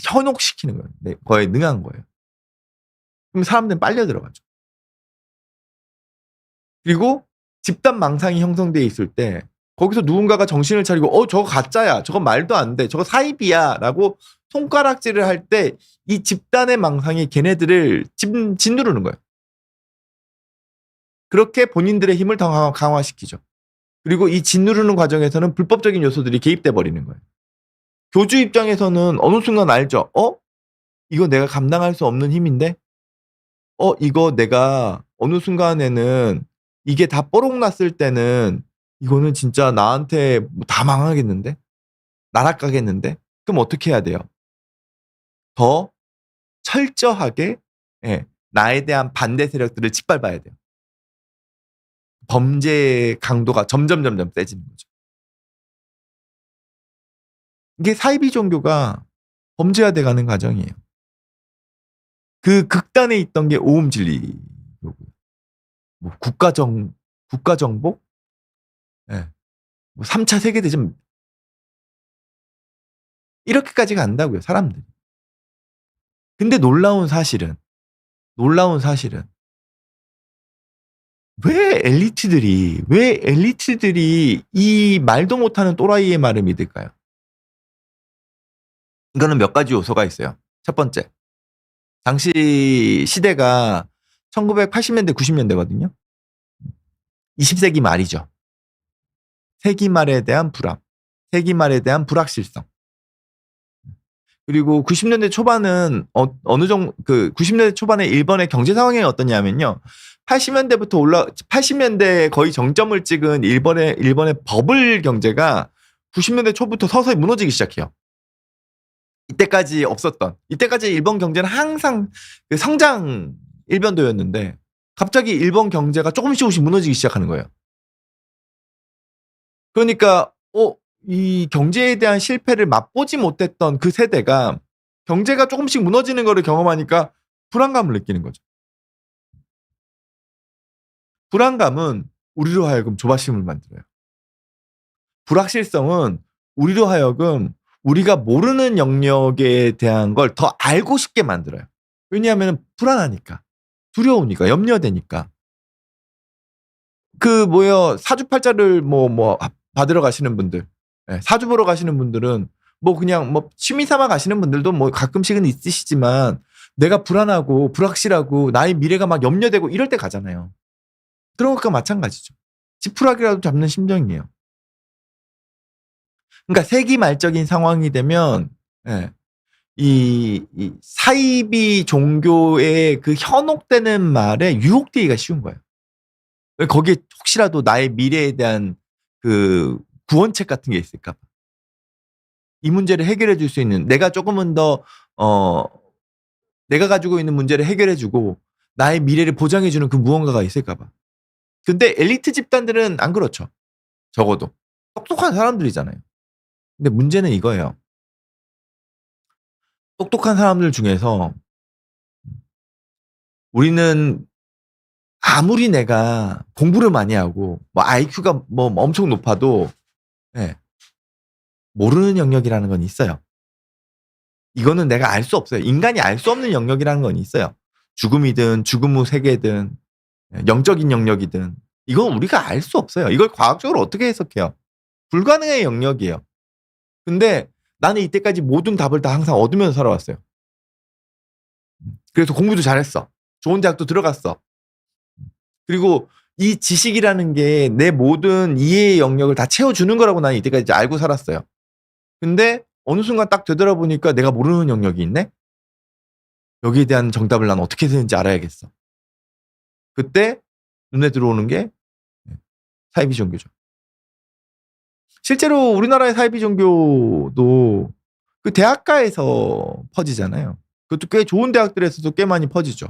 현혹시키는 거예요. 네, 거에 능한 거예요. 그럼 사람들은 빨려 들어가죠. 그리고 집단 망상이 형성돼 있을 때 거기서 누군가가 정신을 차리고 저거 가짜야. 저거 말도 안 돼. 저거 사이비야. 라고 손가락질을 할 때 이 집단의 망상이 걔네들을 짓누르는 거예요. 그렇게 본인들의 힘을 더 강화시키죠. 그리고 이 짓누르는 과정에서는 불법적인 요소들이 개입돼 버리는 거예요. 교주 입장에서는 어느 순간 알죠. 이거 내가 감당할 수 없는 힘인데? 이거 내가 어느 순간에는 이게 다 뽀록 났을 때는 이거는 진짜 나한테 다 망하겠는데? 날아가겠는데? 그럼 어떻게 해야 돼요? 더 철저하게 나에 대한 반대 세력들을 짓밟아야 돼요. 범죄의 강도가 점점 세지는 거죠. 이게 사이비 종교가 범죄화돼 가는 과정이에요. 그 극단에 있던 게 오음 진리고요. 뭐 국가 정복? 예. 뭐 3차 세계대전 이렇게까지 간다고요, 사람들이. 근데 놀라운 사실은 왜 엘리트들이 이 말도 못하는 또라이의 말을 믿을까요? 이거는 몇 가지 요소가 있어요. 첫 번째, 당시 시대가 1980년대, 90년대거든요. 20세기 말이죠. 세기 말에 대한 불황, 세기 말에 대한 불확실성. 그리고 90년대 초반은 어느 정도 90년대 초반에 일본의 경제 상황이 어떠냐면요. 80년대 거의 정점을 찍은 일본의 버블 경제가 90년대 초부터 서서히 무너지기 시작해요. 이때까지 일본 경제는 항상 그 성장 일변도였는데 갑자기 일본 경제가 조금씩 무너지기 시작하는 거예요. 그러니까 이 경제에 대한 실패를 맛보지 못했던 그 세대가 경제가 조금씩 무너지는 거를 경험하니까 불안감을 느끼는 거죠. 불안감은 우리로 하여금 조바심을 만들어요. 불확실성은 우리로 하여금 우리가 모르는 영역에 대한 걸 더 알고 싶게 만들어요. 왜냐하면 불안하니까, 두려우니까, 염려되니까. 사주팔자를 받으러 가시는 분들, 사주 보러 가시는 분들은 그냥 취미 삼아 가시는 분들도 가끔씩은 있으시지만 내가 불안하고 불확실하고 나의 미래가 막 염려되고 이럴 때 가잖아요. 그런 것과 마찬가지죠. 지푸라기라도 잡는 심정이에요. 그러니까 세기말적인 상황이 되면 이 사이비 종교의 그 현혹되는 말에 유혹되기가 쉬운 거예요. 거기에 혹시라도 나의 미래에 대한 그 구원책 같은 게 있을까 봐. 이 문제를 해결해 줄 수 있는 내가 조금은 더 내가 가지고 있는 문제를 해결해 주고 나의 미래를 보장해 주는 그 무언가가 있을까 봐. 근데 엘리트 집단들은 안 그렇죠. 적어도. 똑똑한 사람들이잖아요. 근데 문제는 이거예요. 똑똑한 사람들 중에서 우리는 아무리 내가 공부를 많이 하고 IQ가 엄청 높아도 모르는 영역이라는 건 있어요. 이거는 내가 알 수 없어요. 인간이 알 수 없는 영역이라는 건 있어요. 죽음이든 죽음 후 세계든 영적인 영역이든 이건 우리가 알 수 없어요. 이걸 과학적으로 어떻게 해석해요? 불가능의 영역이에요. 근데 나는 이때까지 모든 답을 다 항상 얻으면서 살아왔어요. 그래서 공부도 잘했어. 좋은 대학도 들어갔어. 그리고 이 지식이라는 게 내 모든 이해의 영역을 다 채워주는 거라고 나는 이때까지 알고 살았어요. 근데 어느 순간 딱 되돌아보니까 내가 모르는 영역이 있네? 여기에 대한 정답을 난 어떻게 되는지 알아야겠어. 그때 눈에 들어오는 게 사이비 종교죠. 실제로 우리나라의 사이비 종교도 그 대학가에서 퍼지잖아요. 그것도 꽤 좋은 대학들에서도 꽤 많이 퍼지죠.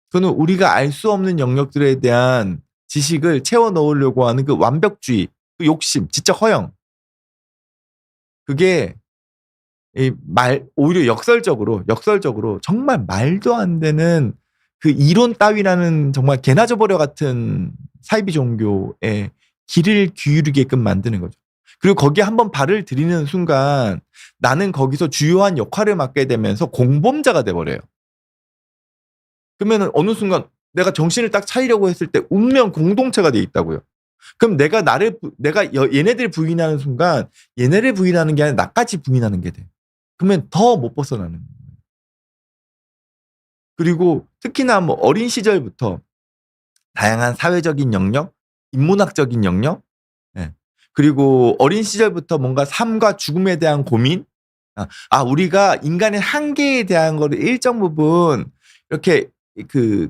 그거는 우리가 알 수 없는 영역들에 대한 지식을 채워 넣으려고 하는 그 완벽주의, 그 욕심, 지적 허영. 그게 오히려 역설적으로 정말 말도 안 되는 그 이론 따위라는 정말 개나 저버려 같은 사이비 종교에 귀를 기울이게끔 만드는 거죠. 그리고 거기에 한번 발을 들이는 순간 나는 거기서 주요한 역할을 맡게 되면서 공범자가 돼버려요. 그러면 어느 순간 내가 정신을 딱 차리려고 했을 때 운명 공동체가 돼 있다고요. 그럼 내가 얘네들 부인하는 순간 얘네를 부인하는 게 아니라 나까지 부인하는 게 돼. 그러면 더 못 벗어나는 거예요. 그리고 특히나 어린 시절부터 다양한 사회적인 영역, 인문학적인 영역, 그리고 어린 시절부터 뭔가 삶과 죽음에 대한 고민, 우리가 인간의 한계에 대한 거를 일정 부분 이렇게 그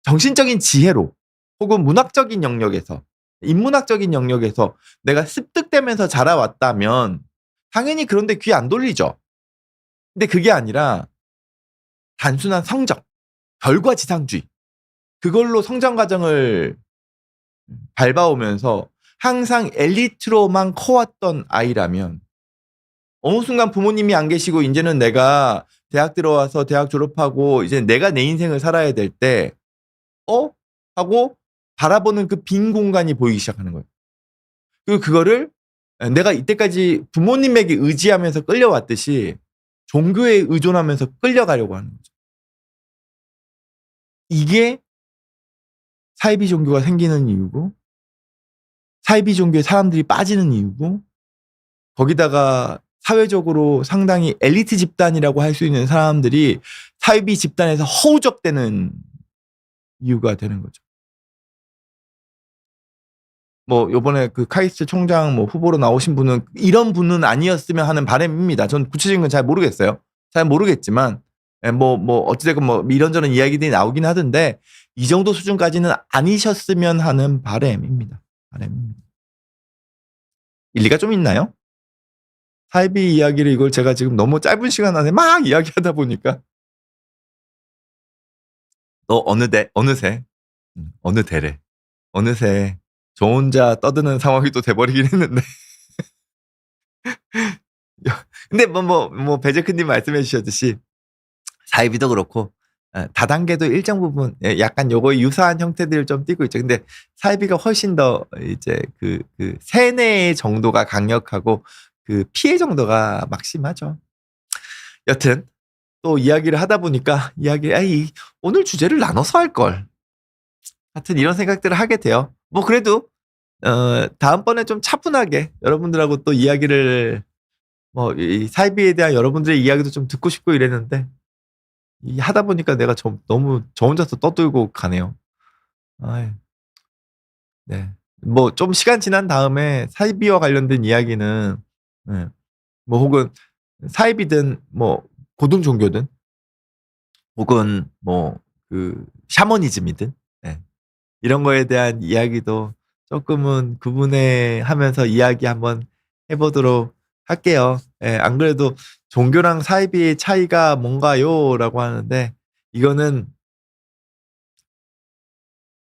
정신적인 지혜로 혹은 문학적인 영역에서, 인문학적인 영역에서 내가 습득되면서 자라왔다면 당연히 그런데 귀 안 돌리죠. 근데 그게 아니라 단순한 성적, 결과지상주의, 그걸로 성장 과정을 밟아오면서 항상 엘리트로만 커왔던 아이라면 어느 순간 부모님이 안 계시고 이제는 내가 대학 들어와서 대학 졸업하고 이제 내가 내 인생을 살아야 될 때 하고 바라보는 그 빈 공간이 보이기 시작하는 거예요. 그리고 그거를 내가 이때까지 부모님에게 의지하면서 끌려왔듯이 종교에 의존하면서 끌려가려고 하는 거죠. 이게 사이비 종교가 생기는 이유고, 사이비 종교에 사람들이 빠지는 이유고, 거기다가 사회적으로 상당히 엘리트 집단이라고 할 수 있는 사람들이 사이비 집단에서 허우적대는 이유가 되는 거죠. 뭐 요번에 그 카이스트 총장 뭐 후보로 나오신 분은 이런 분은 아니었으면 하는 바람입니다. 전 구체적인 건 잘 모르겠어요. 잘 모르겠지만 뭐 어찌됐건 뭐 이런저런 이야기들이 나오긴 하던데 이 정도 수준까지는 아니셨으면 하는 바람입니다. 일리가 좀 있나요? 사이비 이야기를 이걸 제가 지금 너무 짧은 시간 안에 막 이야기하다 보니까 어느새 저 혼자 떠드는 상황이 또 돼버리긴 했는데 근데 배제크님 말씀해 주셨듯이 사이비도 그렇고 다단계도 일정 부분 약간 요거 유사한 형태들을 좀 띠고 있죠. 근데 사이비가 훨씬 더 이제 그 세뇌 정도가 강력하고 그 피해 정도가 막심하죠. 여튼 또 이야기를 하다 보니까 오늘 주제를 나눠서 할 걸. 하여튼 이런 생각들을 하게 돼요. 뭐 그래도 다음번에 좀 차분하게 여러분들하고 또 이야기를 이 사이비에 대한 여러분들의 이야기도 좀 듣고 싶고 이랬는데 하다 보니까 내가 너무 저 혼자서 떠들고 가네요. 네. 뭐 좀 시간 지난 다음에 사이비와 관련된 이야기는 뭐 혹은 사이비든 뭐 고등 종교든 혹은 뭐 그 샤머니즘이든 이런 거에 대한 이야기도 조금은 구분하면서 이야기 한번 해보도록 할게요. 안 그래도 종교랑 사이비의 차이가 뭔가요?라고 하는데 이거는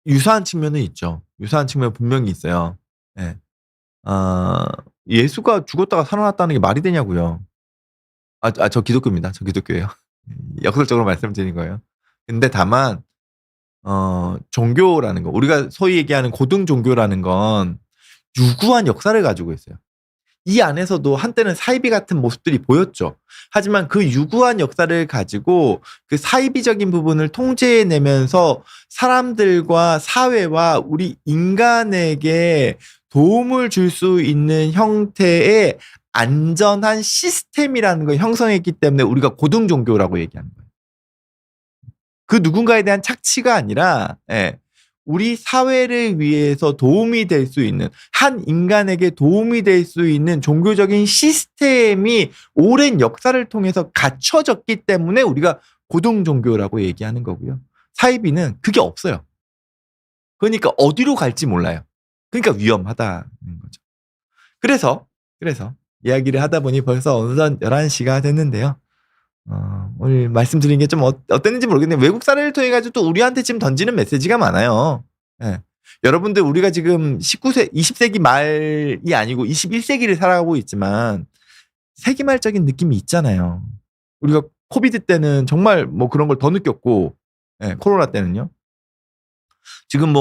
유사한 측면은 있죠. 유사한 측면 분명히 있어요. 예수가 죽었다가 살아났다는 게 말이 되냐고요. 저 기독교입니다. 저 기독교예요. 역설적으로 말씀드린 거예요. 근데 다만 종교라는 거, 우리가 소위 얘기하는 고등 종교라는 건 유구한 역사를 가지고 있어요. 이 안에서도 한때는 사이비 같은 모습들이 보였죠. 하지만 그 유구한 역사를 가지고 그 사이비적인 부분을 통제해내면서 사람들과 사회와 우리 인간에게 도움을 줄 수 있는 형태의 안전한 시스템이라는 걸 형성했기 때문에 우리가 고등 종교라고 얘기하는 거예요. 그 누군가에 대한 착취가 아니라 우리 사회를 위해서 도움이 될 수 있는 한 인간에게 도움이 될 수 있는 종교적인 시스템이 오랜 역사를 통해서 갖춰졌기 때문에 우리가 고등 종교라고 얘기하는 거고요. 사이비는 그게 없어요. 그러니까 어디로 갈지 몰라요. 그러니까 위험하다는 거죠. 그래서 이야기를 하다 보니 벌써 어느덧 11시가 됐는데요. 오늘 말씀드린 게 좀 어땠는지 모르겠는데 외국 사례를 통해 가지고 또 우리한테 지금 던지는 메시지가 많아요. 여러분들 우리가 지금 20세기 말이 아니고 21세기를 살아가고 있지만 세기말적인 느낌이 있잖아요. 우리가 코비드 때는 정말 뭐 그런 걸 더 느꼈고 코로나 때는요. 지금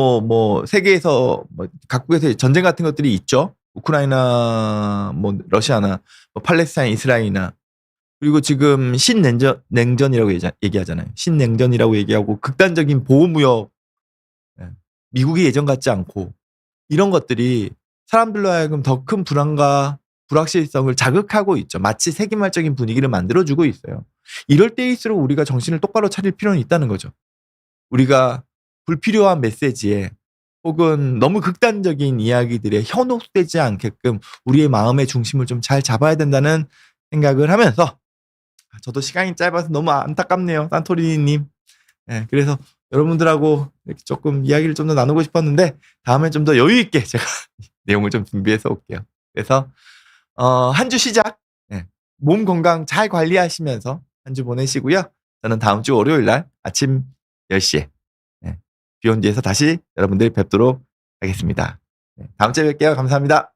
세계에서 각국에서 전쟁 같은 것들이 있죠. 우크라이나, 러시아나, 팔레스타인, 이스라엘이나 그리고 지금 신냉전이라고 얘기하잖아요. 신냉전이라고 얘기하고 극단적인 보호무역, 미국이 예전 같지 않고 이런 것들이 사람들로 하여금 더 큰 불안과 불확실성을 자극하고 있죠. 마치 세기말적인 분위기를 만들어주고 있어요. 이럴 때일수록 우리가 정신을 똑바로 차릴 필요는 있다는 거죠. 우리가 불필요한 메시지에 혹은 너무 극단적인 이야기들에 현혹되지 않게끔 우리의 마음의 중심을 좀 잘 잡아야 된다는 생각을 하면서 저도 시간이 짧아서 너무 안타깝네요. 산토리니님. 그래서 여러분들하고 이렇게 조금 이야기를 좀 더 나누고 싶었는데 다음에 좀 더 여유 있게 제가 내용을 좀 준비해서 올게요. 그래서 한 주 시작 몸 건강 잘 관리하시면서 한 주 보내시고요. 저는 다음 주 월요일 날 아침 10시에 비욘디에서 다시 여러분들 뵙도록 하겠습니다. 다음 주에 뵐게요. 감사합니다.